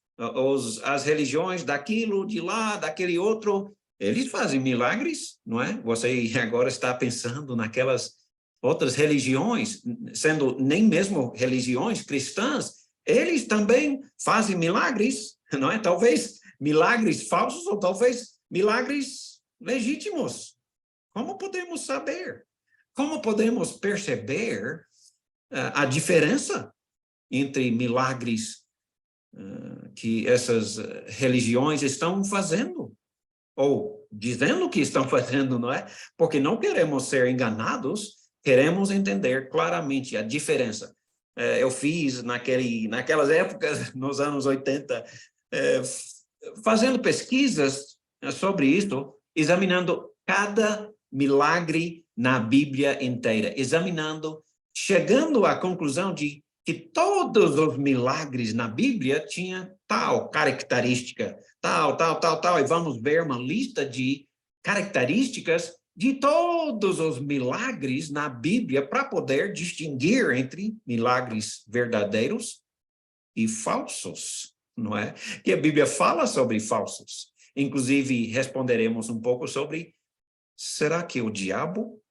Speaker 1: as religiões daquilo, de lá, daquele outro, eles fazem milagres, não é? Você agora está pensando naquelas outras religiões, sendo nem mesmo religiões cristãs, eles também fazem milagres, não é? Talvez milagres falsos ou talvez milagres legítimos. Como podemos saber? Como podemos perceber a diferença entre milagres que essas religiões estão fazendo? Ou dizendo que estão fazendo, não é? Porque não queremos ser enganados, queremos entender claramente a diferença. Eu fiz naquelas épocas, nos anos 80, fazendo pesquisas sobre isso, examinando cada milagre na Bíblia inteira, chegando à conclusão de que todos os milagres na Bíblia tinham tal característica, tal, e vamos ver uma lista de características de todos os milagres na Bíblia para poder distinguir entre milagres verdadeiros e falsos, não é? Que a Bíblia fala sobre falsos. Inclusive, responderemos um pouco sobre, será que o diabo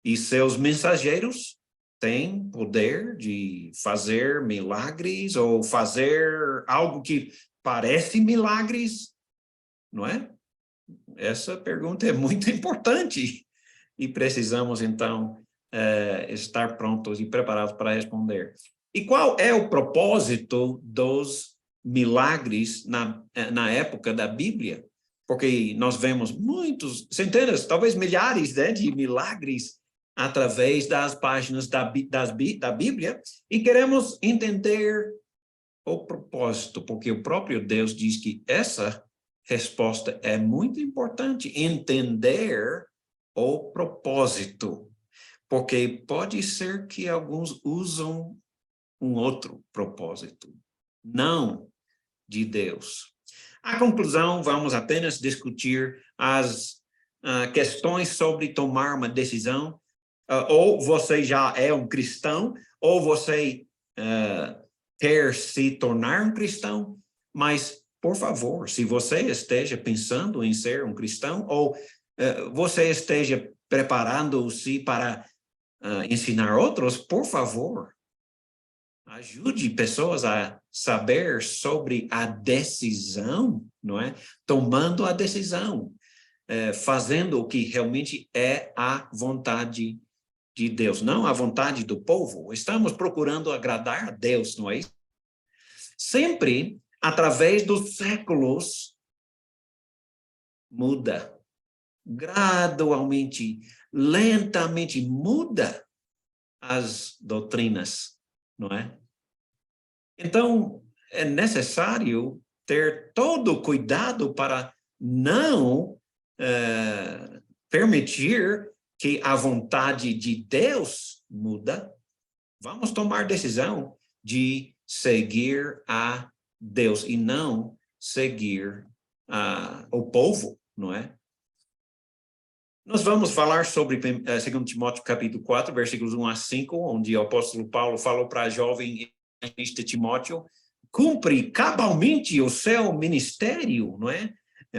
Speaker 1: e seus mensageiros tem poder de fazer milagres ou fazer algo que parece milagres, não é? Essa pergunta é muito importante e precisamos, então, estar prontos e preparados para responder. E qual é o propósito dos milagres na época da Bíblia? Porque nós vemos muitos, centenas, talvez milhares, né, de milagres através das páginas da Bíblia e queremos entender o propósito, porque o próprio Deus diz que essa resposta é muito importante, entender o propósito, porque pode ser que alguns usam um outro propósito, não de Deus. A conclusão, vamos apenas discutir as questões sobre tomar uma decisão, ou você já é um cristão, ou você quer se tornar um cristão, mas, por favor, se você esteja pensando em ser um cristão, ou você esteja preparando-se para ensinar outros, por favor, ajude pessoas a saber sobre a decisão, não é? Tomando a decisão, fazendo o que realmente é a vontade de Deus, não a vontade do povo. Estamos procurando agradar a Deus, não é isso? Sempre, através dos séculos, muda. Gradualmente, lentamente muda as doutrinas, não é? Então, é necessário ter todo o cuidado para não permitir que a vontade de Deus muda. Vamos tomar decisão de seguir a Deus e não seguir o povo, não é? Nós vamos falar sobre 2 Timóteo capítulo 4, versículos 1 a 5, onde o apóstolo Paulo falou para a jovem Timóteo, cumpre cabalmente o seu ministério, não é?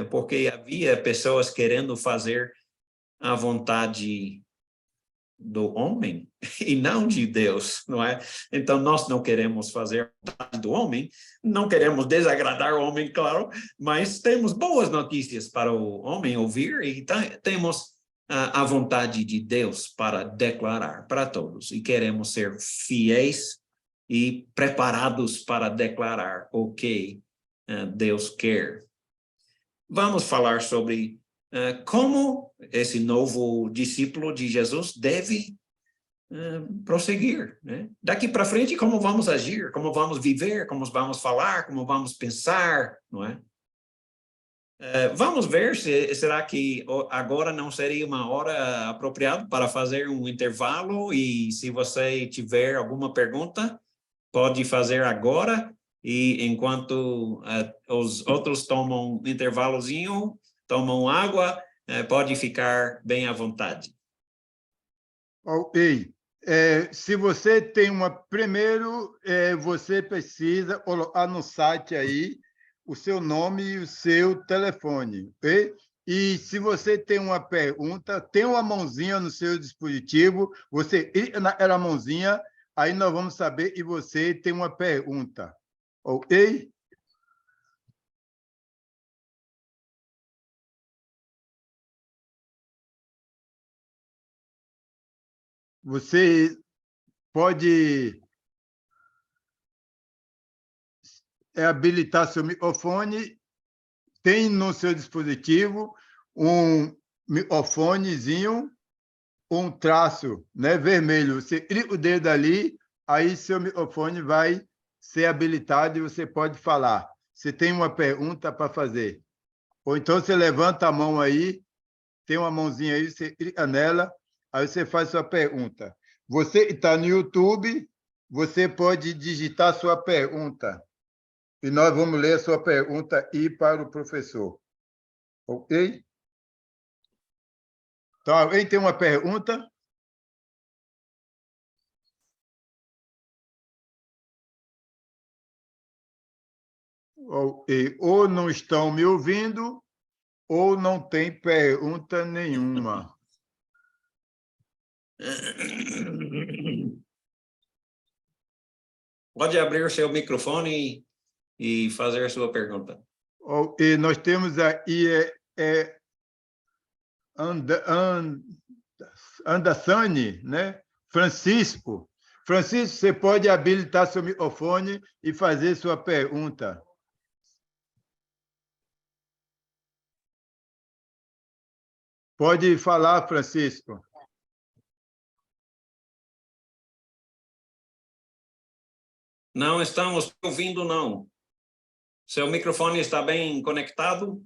Speaker 1: Porque havia pessoas querendo fazer a vontade do homem e não de Deus, não é? Então, nós não queremos fazer a vontade do homem, não queremos desagradar o homem, claro, mas temos boas notícias para o homem ouvir e temos a vontade de Deus para declarar para todos e queremos ser fiéis e preparados para declarar o que Deus quer. Vamos falar sobre como esse novo discípulo de Jesus deve prosseguir, né? Daqui para frente, como vamos agir, como vamos viver, como vamos falar, como vamos pensar, não é? Vamos ver será que agora não seria uma hora apropriada para fazer um intervalo e se você tiver alguma pergunta, pode fazer agora e enquanto os outros tomam um intervalozinho, tomam água, pode ficar bem à vontade.
Speaker 2: Ok. Se você tem uma... Primeiro, você precisa colocar no site aí o seu nome e o seu telefone. Ok? E se você tem uma pergunta, tem uma mãozinha no seu dispositivo, você clica naquela mãozinha, aí nós vamos saber que você tem uma pergunta. Ok? Você pode habilitar seu microfone, tem no seu dispositivo um microfonezinho, um traço, né, vermelho. Você clica o dedo ali, aí seu microfone vai ser habilitado e você pode falar. Você tem uma pergunta para fazer. Ou então você levanta a mão aí, tem uma mãozinha aí, você clica nela, aí você faz sua pergunta. Você que está no YouTube, você pode digitar sua pergunta. E nós vamos ler a sua pergunta aí para o professor. Ok? Então, alguém tem uma pergunta? Ou não estão me ouvindo, ou não tem pergunta nenhuma.
Speaker 1: Pode abrir o seu microfone e fazer a sua pergunta.
Speaker 2: E nós temos aí Andassani, né? Francisco. Francisco, você pode habilitar seu microfone e fazer sua pergunta. Pode falar, Francisco.
Speaker 1: Não estamos ouvindo, não. Seu microfone está bem conectado?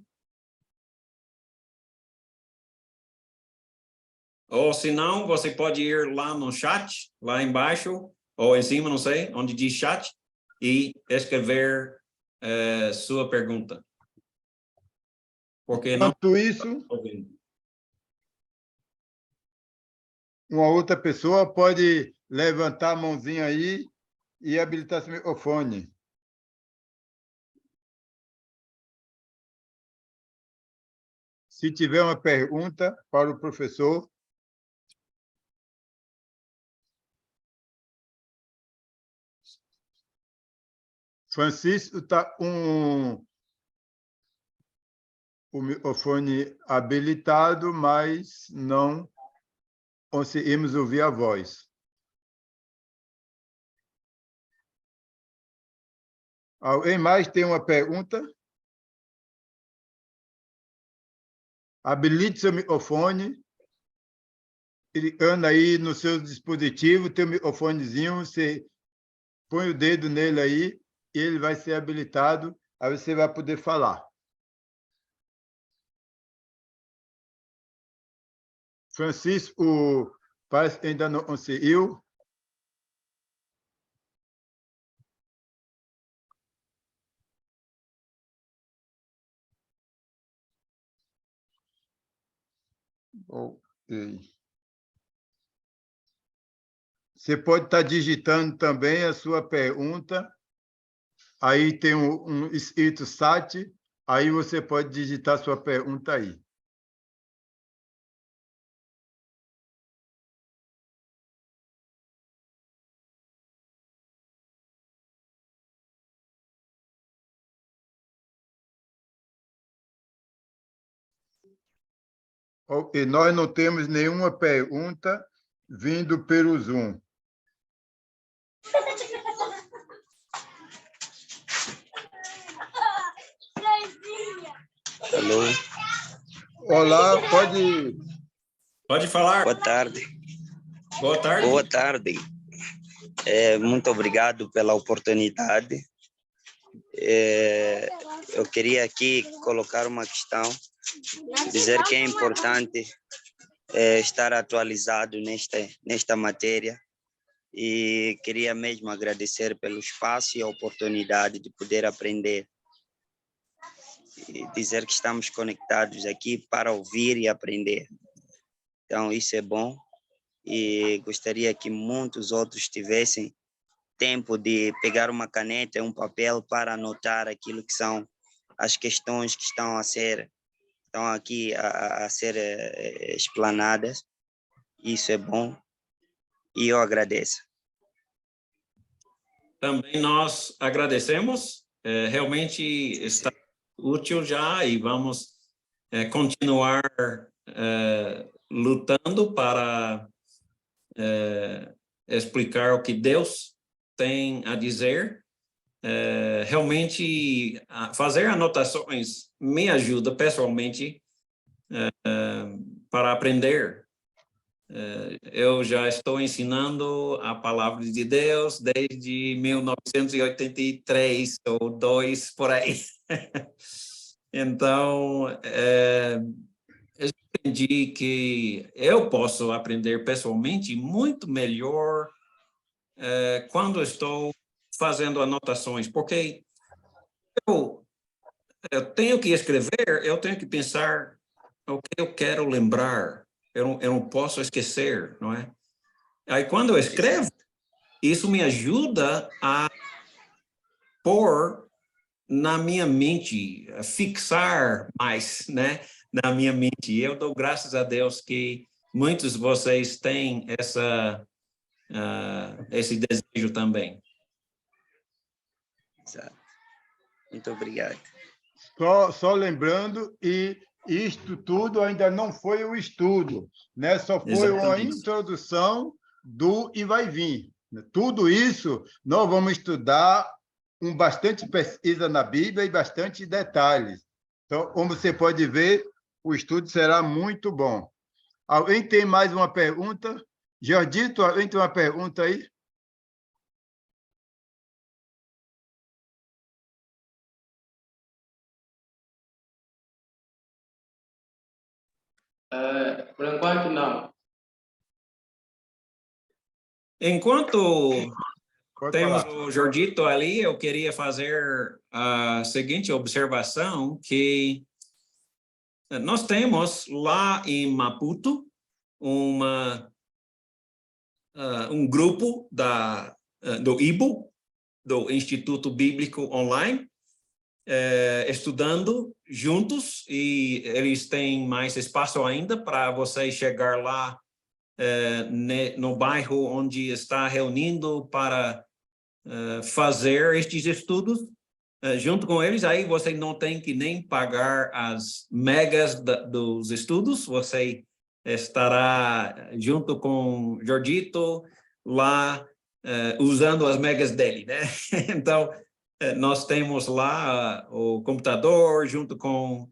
Speaker 1: Ou se não, você pode ir lá no chat, lá embaixo, ou em cima, não sei, onde diz chat, e escrever sua pergunta. Porque não
Speaker 2: Enquanto isso,
Speaker 1: ouvindo.
Speaker 2: uma outra pessoa pode levantar a mãozinha aí e habilitar seu microfone. Se tiver uma pergunta para o professor. Francisco está com o microfone habilitado, mas não conseguimos ouvir a voz. Alguém mais tem uma pergunta? Habilite seu microfone. Clicando aí no seu dispositivo, tem um microfonezinho, você põe o dedo nele aí, e ele vai ser habilitado, aí você vai poder falar. Francisco, parece que ainda não conseguiu. Ok. Você pode estar digitando também a sua pergunta. Aí tem um escrito SAT, aí você pode digitar sua pergunta aí. Ok, nós não temos nenhuma pergunta vindo pelo Zoom.
Speaker 3: Alô?
Speaker 2: Olá, pode...
Speaker 1: Pode falar.
Speaker 3: Boa tarde.
Speaker 1: Boa tarde.
Speaker 3: Boa tarde. Muito obrigado pela oportunidade. Eu queria aqui colocar uma questão, dizer que é importante estar atualizado nesta matéria, e queria mesmo agradecer pelo espaço e a oportunidade de poder aprender. E dizer que estamos conectados aqui para ouvir e aprender. Então, isso é bom, e gostaria que muitos outros tivessem tempo de pegar uma caneta e um papel para anotar aquilo que são as questões que estão aqui a ser explanadas. Isso é bom e eu agradeço.
Speaker 1: Também nós agradecemos, realmente está útil já, e vamos continuar lutando para explicar o que Deus tem a dizer. Realmente, fazer anotações me ajuda pessoalmente para aprender. Eu já estou ensinando a palavra de Deus desde 1983 ou 2, por aí. Então, eu entendi que eu posso aprender pessoalmente muito melhor quando estou fazendo anotações, porque eu tenho que escrever, eu tenho que pensar o que eu quero lembrar. Eu não posso esquecer, não é? Aí, quando eu escrevo, isso me ajuda a pôr na minha mente, a fixar mais, né, na minha mente. E eu dou graças a Deus que muitos de vocês têm esse desejo também.
Speaker 3: Exato. Muito obrigado.
Speaker 2: Só lembrando, e isto tudo ainda não foi o estudo, né? Só foi uma
Speaker 1: Exatamente.
Speaker 2: introdução do e vai vir. Tudo isso nós vamos estudar com bastante pesquisa na Bíblia e bastante detalhes. Então, como você pode ver, o estudo será muito bom. Alguém tem mais uma pergunta? Jordito, alguém tem uma pergunta aí?
Speaker 4: Por enquanto, não.
Speaker 1: Enquanto
Speaker 2: Pode
Speaker 1: temos
Speaker 2: falar.
Speaker 1: o Jordito ali, eu queria fazer a seguinte observação, que nós temos lá em Maputo um grupo do IBO, do Instituto Bíblico Online, estudando juntos, e eles têm mais espaço ainda para vocês chegar lá no bairro onde está reunindo para fazer estes estudos junto com eles. Aí você não tem que nem pagar as megas dos estudos, você estará junto com Jordito lá usando as megas dele, né? Então, nós temos lá o computador junto com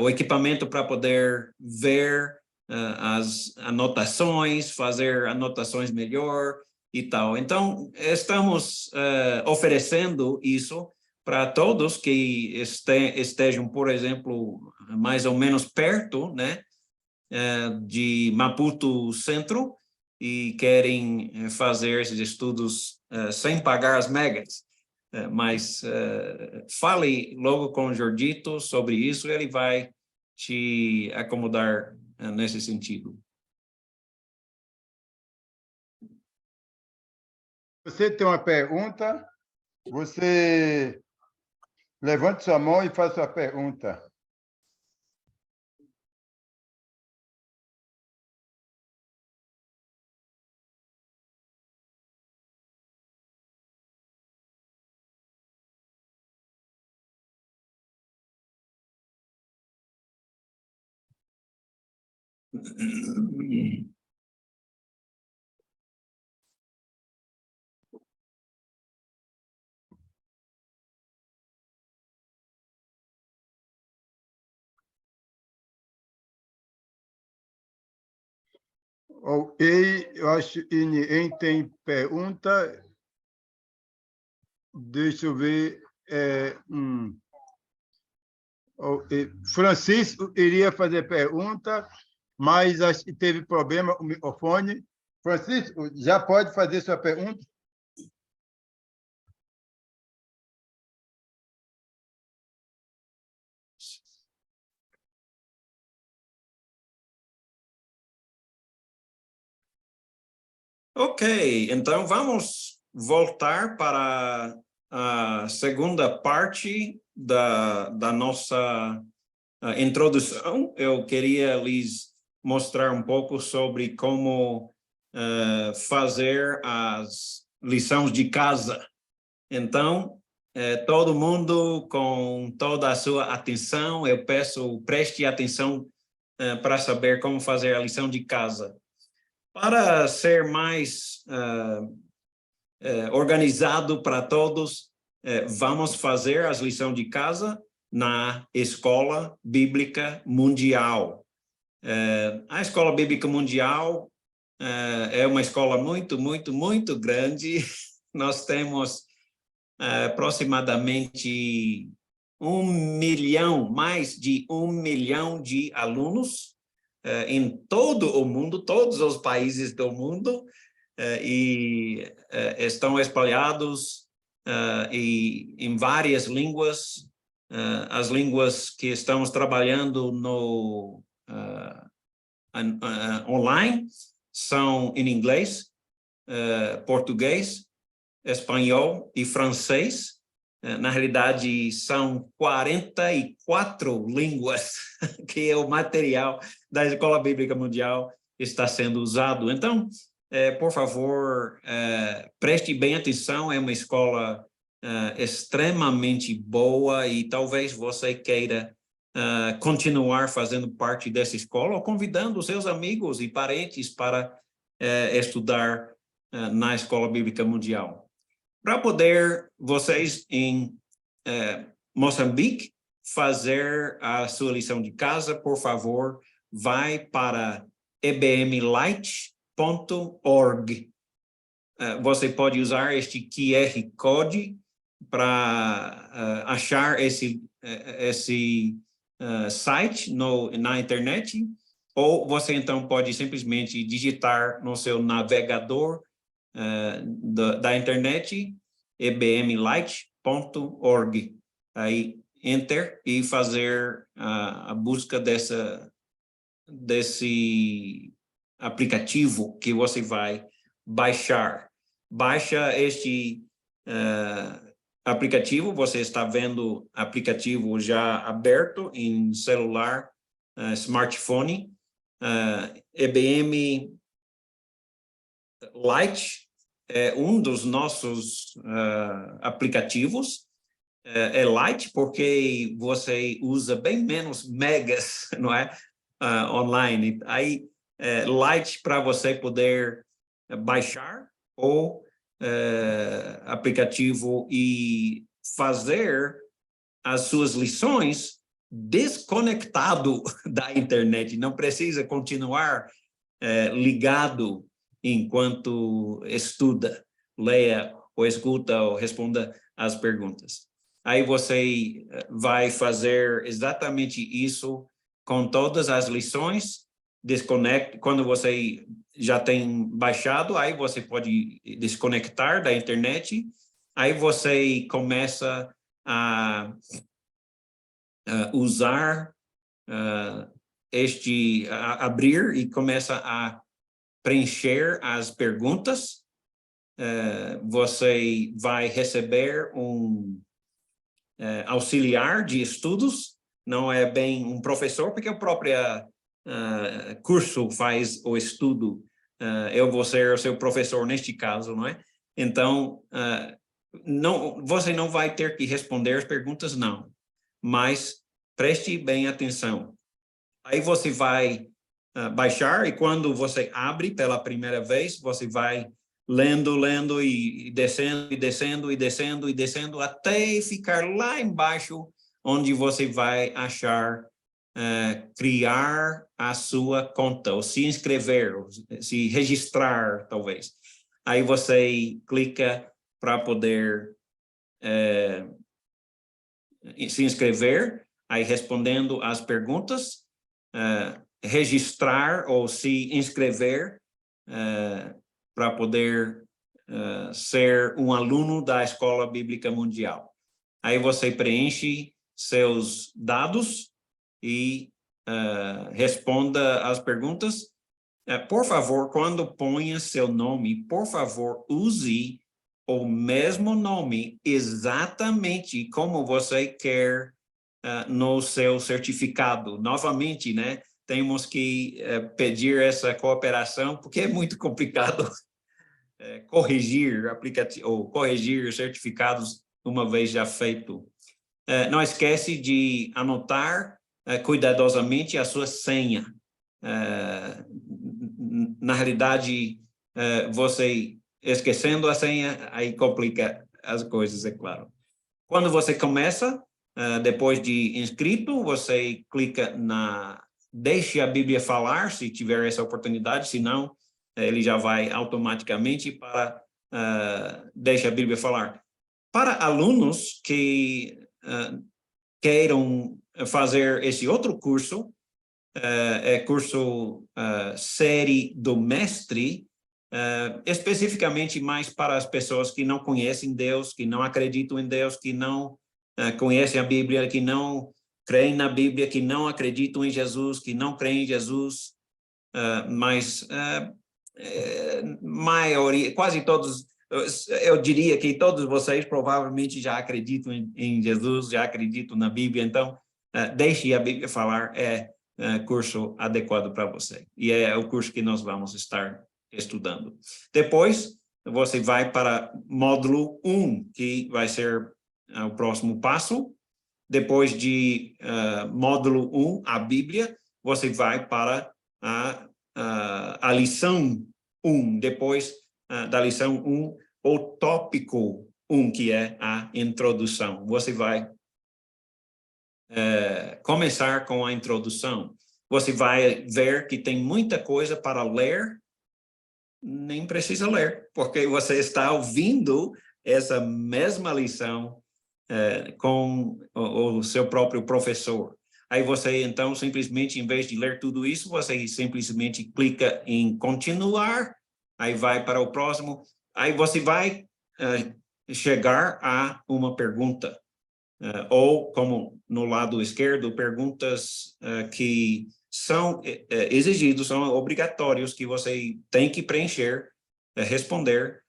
Speaker 1: o equipamento para poder ver as anotações, fazer anotações melhor e tal. Então, estamos oferecendo isso para todos que estejam, por exemplo, mais ou menos perto, né, de Maputo Centro, e querem fazer esses estudos sem pagar as megas. Mas fale logo com o Jordito sobre isso, ele vai te acomodar nesse sentido.
Speaker 2: Você tem uma pergunta? Você levante sua mão e faça a pergunta. Ok, eu acho que ninguém tem pergunta. Deixa eu ver. Francisco iria fazer pergunta, mas acho que teve problema com o microfone. Francisco, já pode fazer sua pergunta?
Speaker 1: Ok, então vamos voltar para a segunda parte da nossa introdução. Eu queria lhes mostrar um pouco sobre como fazer as lições de casa. Então, todo mundo com toda a sua atenção, eu peço, preste atenção para saber como fazer a lição de casa. Para ser mais organizado para todos, vamos fazer as lições de casa na Escola Bíblica Mundial. A Escola Bíblica Mundial é uma escola muito, muito, muito grande. Nós temos aproximadamente 1 milhão, mais de 1 milhão de alunos em todo o mundo, todos os países do mundo, e estão espalhados em várias línguas. As línguas que estamos trabalhando no online são em inglês, português, espanhol e francês. Na realidade, são 44 línguas que o material da Escola Bíblica Mundial está sendo usado. Então, por favor, preste bem atenção, é uma escola extremamente boa e talvez você queira continuar fazendo parte dessa escola ou convidando seus amigos e parentes para estudar na Escola Bíblica Mundial. Para poder vocês em Moçambique fazer a sua lição de casa, por favor, vai para ebmlight.org. Você pode usar este QR Code para achar esse site na internet, ou você então pode simplesmente digitar no seu navegador da internet ebmlight.org. Aí, enter e fazer a busca desse aplicativo que você vai baixar. Baixa este aplicativo, você está vendo aplicativo já aberto em celular, smartphone, EBM Lite é um dos nossos aplicativos. É light porque você usa bem menos megas, não é? Online. Aí, light para você poder baixar o aplicativo e fazer as suas lições desconectado da internet. Não precisa continuar ligado enquanto estuda, leia ou escuta ou responda às perguntas. Aí você vai fazer exatamente isso com todas as lições, desconecte, quando você já tem baixado, aí você pode desconectar da internet, aí você começa a usar abrir e começa a preencher as perguntas. Você vai receber um auxiliar de estudos, não é bem um professor, porque o próprio curso faz o estudo, eu vou ser o seu professor neste caso, não é? Então, você não vai ter que responder as perguntas, não, mas preste bem atenção. Aí você vai baixar, e quando você abre pela primeira vez, você vai lendo e descendo, até ficar lá embaixo, onde você vai achar criar a sua conta, ou se inscrever, ou se registrar, talvez. Aí você clica para poder se inscrever, aí respondendo às perguntas, registrar ou se inscrever para poder ser um aluno da Escola Bíblica Mundial. Aí você preenche seus dados e responda às perguntas. Por favor, quando ponha seu nome, por favor, use o mesmo nome exatamente como você quer no seu certificado. Novamente, né? Temos que pedir essa cooperação, porque é muito complicado corrigir aplicativo ou corrigir certificados uma vez já feito. Não esquece de anotar cuidadosamente a sua senha. Na realidade, você esquecendo a senha, aí complica as coisas, é claro. Quando você começa, depois de inscrito, você clica na Deixe a Bíblia falar, se tiver essa oportunidade, senão ele já vai automaticamente para Deixe a Bíblia falar. Para alunos que queiram fazer esse outro curso, curso série do mestre, especificamente mais para as pessoas que não conhecem Deus, que não acreditam em Deus, que não conhecem a Bíblia, que não creem na Bíblia, que não acreditam em Jesus, que não creem em Jesus, mas maioria, quase todos, eu diria que todos vocês provavelmente já acreditam em Jesus, já acreditam na Bíblia, então Deixe a Bíblia falar curso adequado para você. E é o curso que nós vamos estar estudando. Depois, você vai para módulo 1, que vai ser o próximo passo. Depois de módulo 1, a Bíblia, você vai para a lição 1. Depois da lição 1, o tópico 1, que é a introdução. Você vai começar com a introdução. Você vai ver que tem muita coisa para ler, nem precisa ler, porque você está ouvindo essa mesma lição com o seu próprio professor. Aí você, então, simplesmente, em vez de ler tudo isso, você simplesmente clica em continuar, aí vai para o próximo, aí você vai chegar a uma pergunta. Ou, como no lado esquerdo, perguntas que são exigidos, são obrigatórios, que você tem que preencher, responder.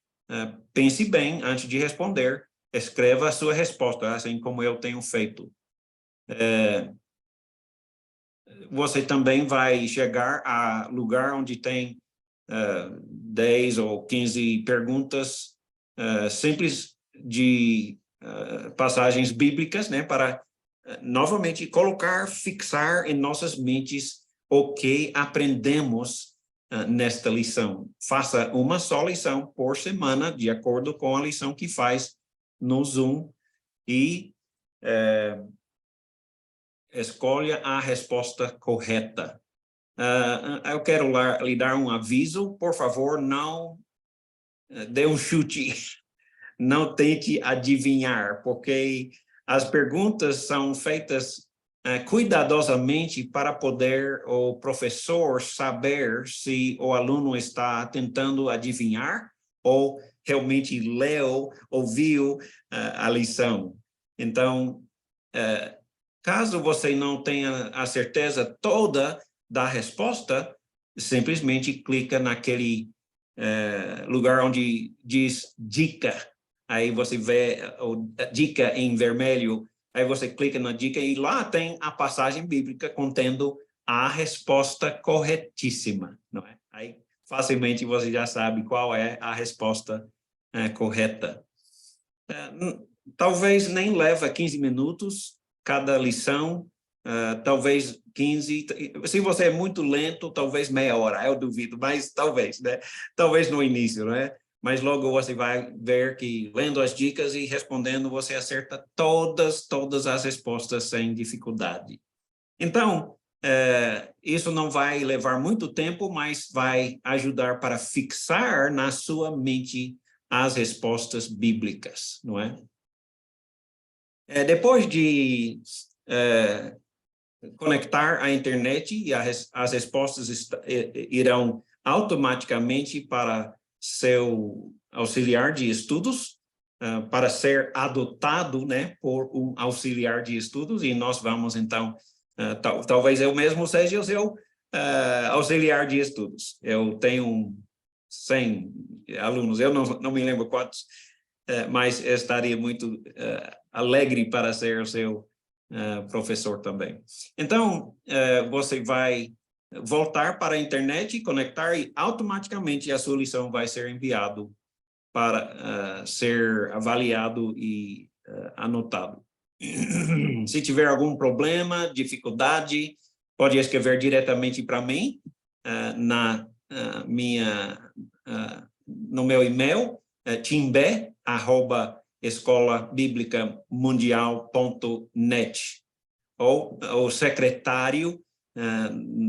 Speaker 1: Pense bem antes de responder, escreva a sua resposta, assim como eu tenho feito. Você também vai chegar a lugar onde tem 10 ou 15 perguntas simples de passagens bíblicas, né, para novamente fixar em nossas mentes o que aprendemos nesta lição. Faça uma só lição por semana, de acordo com a lição que faz no Zoom, e escolha a resposta correta. Eu quero lhe dar um aviso, por favor, não dê um chute, não tente adivinhar, porque as perguntas são feitas cuidadosamente para poder o professor saber se o aluno está tentando adivinhar ou realmente leu, ouviu a lição. Então, caso você não tenha a certeza toda da resposta, simplesmente clica naquele lugar onde diz dica. Aí você vê a dica em vermelho, aí você clica na dica e lá tem a passagem bíblica contendo a resposta corretíssima, não é? Aí facilmente você já sabe qual é a resposta correta. Talvez nem leve 15 minutos cada lição, talvez 15, se você é muito lento, talvez meia hora, eu duvido, mas talvez, né? Talvez no início, né? Mas logo você vai ver que lendo as dicas e respondendo, você acerta todas as respostas sem dificuldade. Então, isso não vai levar muito tempo, mas vai ajudar para fixar na sua mente as respostas bíblicas, não é? Depois de conectar à internet, e as respostas irão automaticamente para seu auxiliar de estudos, para ser adotado, né, por um auxiliar de estudos, e nós vamos, então, talvez eu mesmo seja o seu auxiliar de estudos. Eu tenho 100 alunos, eu não me lembro quantos, mas estaria muito alegre para ser o seu professor também. Então, você vai voltar para a internet, conectar e automaticamente a sua lição vai ser enviado para ser avaliado e anotado. Se tiver algum problema, dificuldade, pode escrever diretamente para mim no meu e-mail, timbe@escolabiblicamundial.net, ou o secretário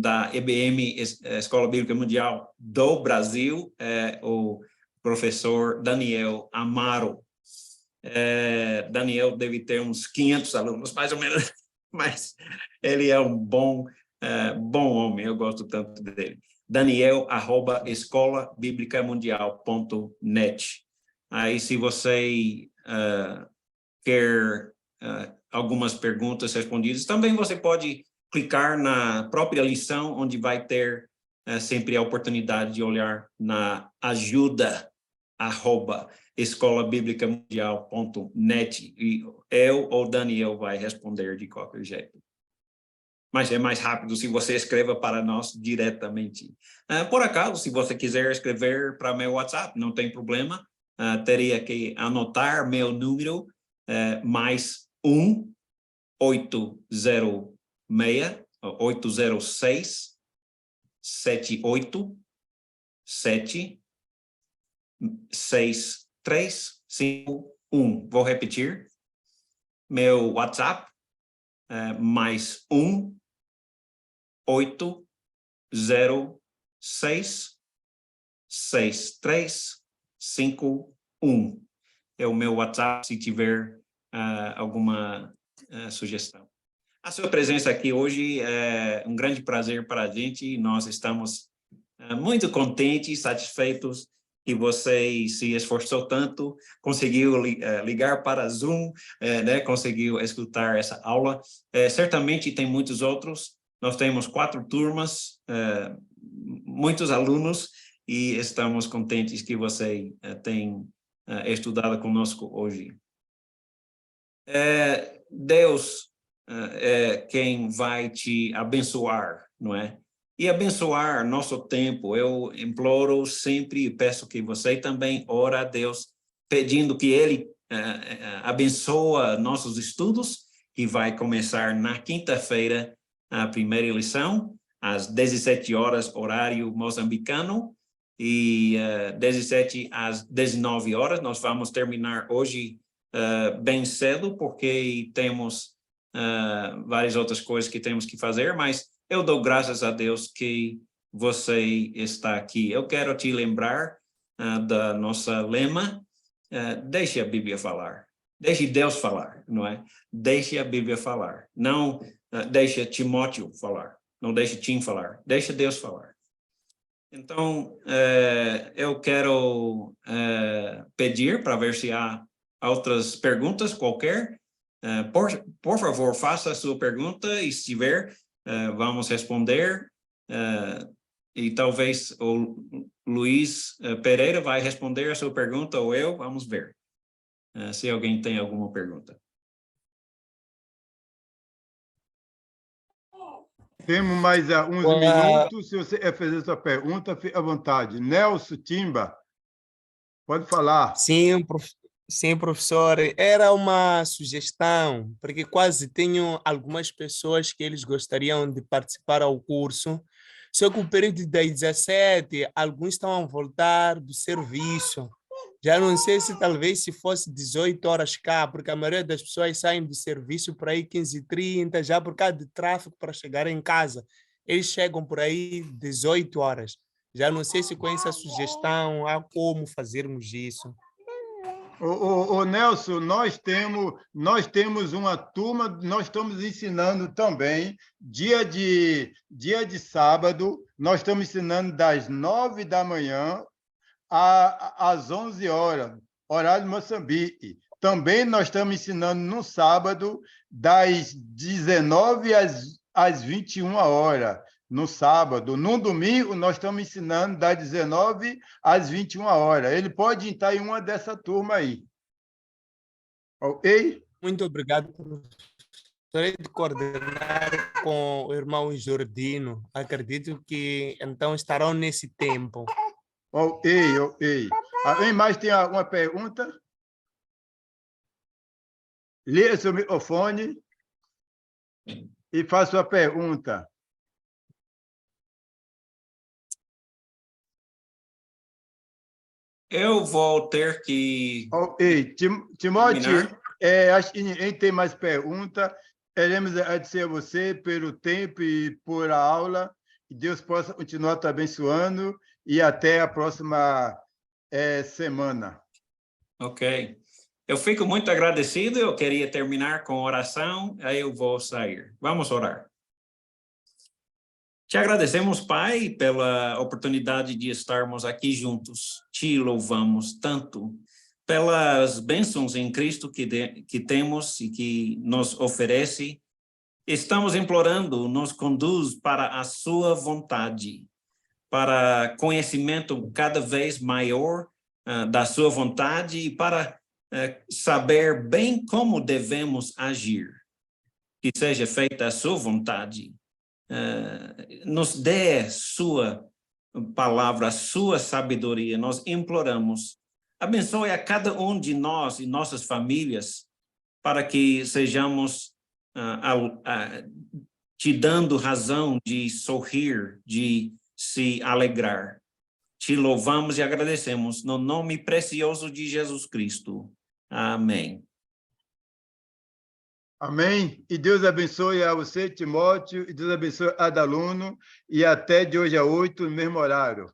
Speaker 1: da EBM, Escola Bíblica Mundial do Brasil, o professor Daniel Amaro. Daniel deve ter uns 500 alunos, mais ou menos, mas ele é um bom homem, eu gosto tanto dele. Daniel@escolabiblicamundial.net. Aí, se você quer algumas perguntas respondidas, também você pode clicar na própria lição, onde vai ter sempre a oportunidade de olhar na ajuda, @escolabiblicamundial.net, e eu ou Daniel vai responder de qualquer jeito. mas é mais rápido se você escreva para nós diretamente. Por acaso, se você quiser escrever para meu WhatsApp, não tem problema. Teria que anotar meu número, mais 806 787-6351. Vou repetir. Meu WhatsApp, mais 1-806-6351. É o meu WhatsApp, se tiver alguma sugestão. A sua presença aqui hoje é um grande prazer para a gente. Nós estamos muito contentes, satisfeitos que você se esforçou tanto, conseguiu ligar para Zoom, né? Conseguiu escutar essa aula. Certamente tem muitos outros. Nós temos 4 turmas, muitos alunos, e estamos contentes que você tem estudado conosco hoje. Deus é quem vai te abençoar, não é? E abençoar nosso tempo. Eu imploro sempre e peço que você também ore a Deus, pedindo que Ele abençoe nossos estudos, que vai começar na quinta-feira, a primeira lição, às 17 horas, horário moçambicano, e 17 às 19 horas. Nós vamos terminar hoje bem cedo, porque temos várias outras coisas que temos que fazer, mas eu dou graças a Deus que você está aqui. Eu quero te lembrar da nossa lema, deixe a Bíblia falar. Deixe Deus falar, não é? Deixe a Bíblia falar. Não deixe Timóteo falar. Não deixe Tim falar. Deixe Deus falar. Então, eu quero pedir para ver se há outras perguntas qualquer. Por favor, faça a sua pergunta, e se tiver, vamos responder. E talvez o Luiz Pereira vai responder a sua pergunta, ou eu, vamos ver. Se alguém tem alguma pergunta.
Speaker 2: Temos mais uns minutos. Se você fazer sua pergunta, fique à vontade. Nelson Timba, pode falar.
Speaker 5: Sim, sim, professor. Era uma sugestão, porque quase tenho algumas pessoas que eles gostariam de participar ao curso. Só que o período das 17, alguns estão a voltar do serviço. Já não sei se talvez se fosse 18 horas cá, porque a maioria das pessoas saem do serviço por aí 15h30, já por causa de tráfego para chegar em casa. Eles chegam por aí 18 horas. Já não sei se com essa sugestão há como fazermos isso.
Speaker 2: Ô, Nelson, nós temos uma turma, nós estamos ensinando também, dia de sábado, nós estamos ensinando das 9 da manhã às 11 horas, horário de Moçambique. Também nós estamos ensinando no sábado, das 19 às 21 horas, no sábado. No domingo, nós estamos ensinando das 19 às 21 horas. Ele pode estar em uma dessa turma aí. Ok?
Speaker 5: Muito obrigado, professor. Gostaria de coordenar com o irmão Jordino. Acredito que então estarão nesse tempo.
Speaker 2: Ok. Alguém mais tem alguma pergunta? Liga seu microfone e faça sua pergunta.
Speaker 1: Eu vou ter que...
Speaker 2: Ok. Timóteo, acho que ninguém tem mais pergunta. Queremos agradecer a você pelo tempo e por a aula. Que Deus possa continuar te abençoando e até a próxima semana.
Speaker 1: Ok. Eu fico muito agradecido. Eu queria terminar com oração, aí eu vou sair. Vamos orar. Te agradecemos, Pai, pela oportunidade de estarmos aqui juntos. Te louvamos tanto pelas bênçãos em Cristo que temos e que nos oferece. Estamos implorando, nos conduz para a sua vontade, para conhecimento cada vez maior da sua vontade e para saber bem como devemos agir. que seja feita a sua vontade. Nos dê sua palavra, a sua sabedoria. Nós imploramos. Abençoe a cada um de nós e nossas famílias para que sejamos te dando razão de sorrir, de se alegrar. Te louvamos e agradecemos no nome precioso de Jesus Cristo. Amém.
Speaker 2: Amém. E Deus abençoe a você, Timóteo, e Deus abençoe a cada aluno, e até de hoje a 8, no mesmo horário.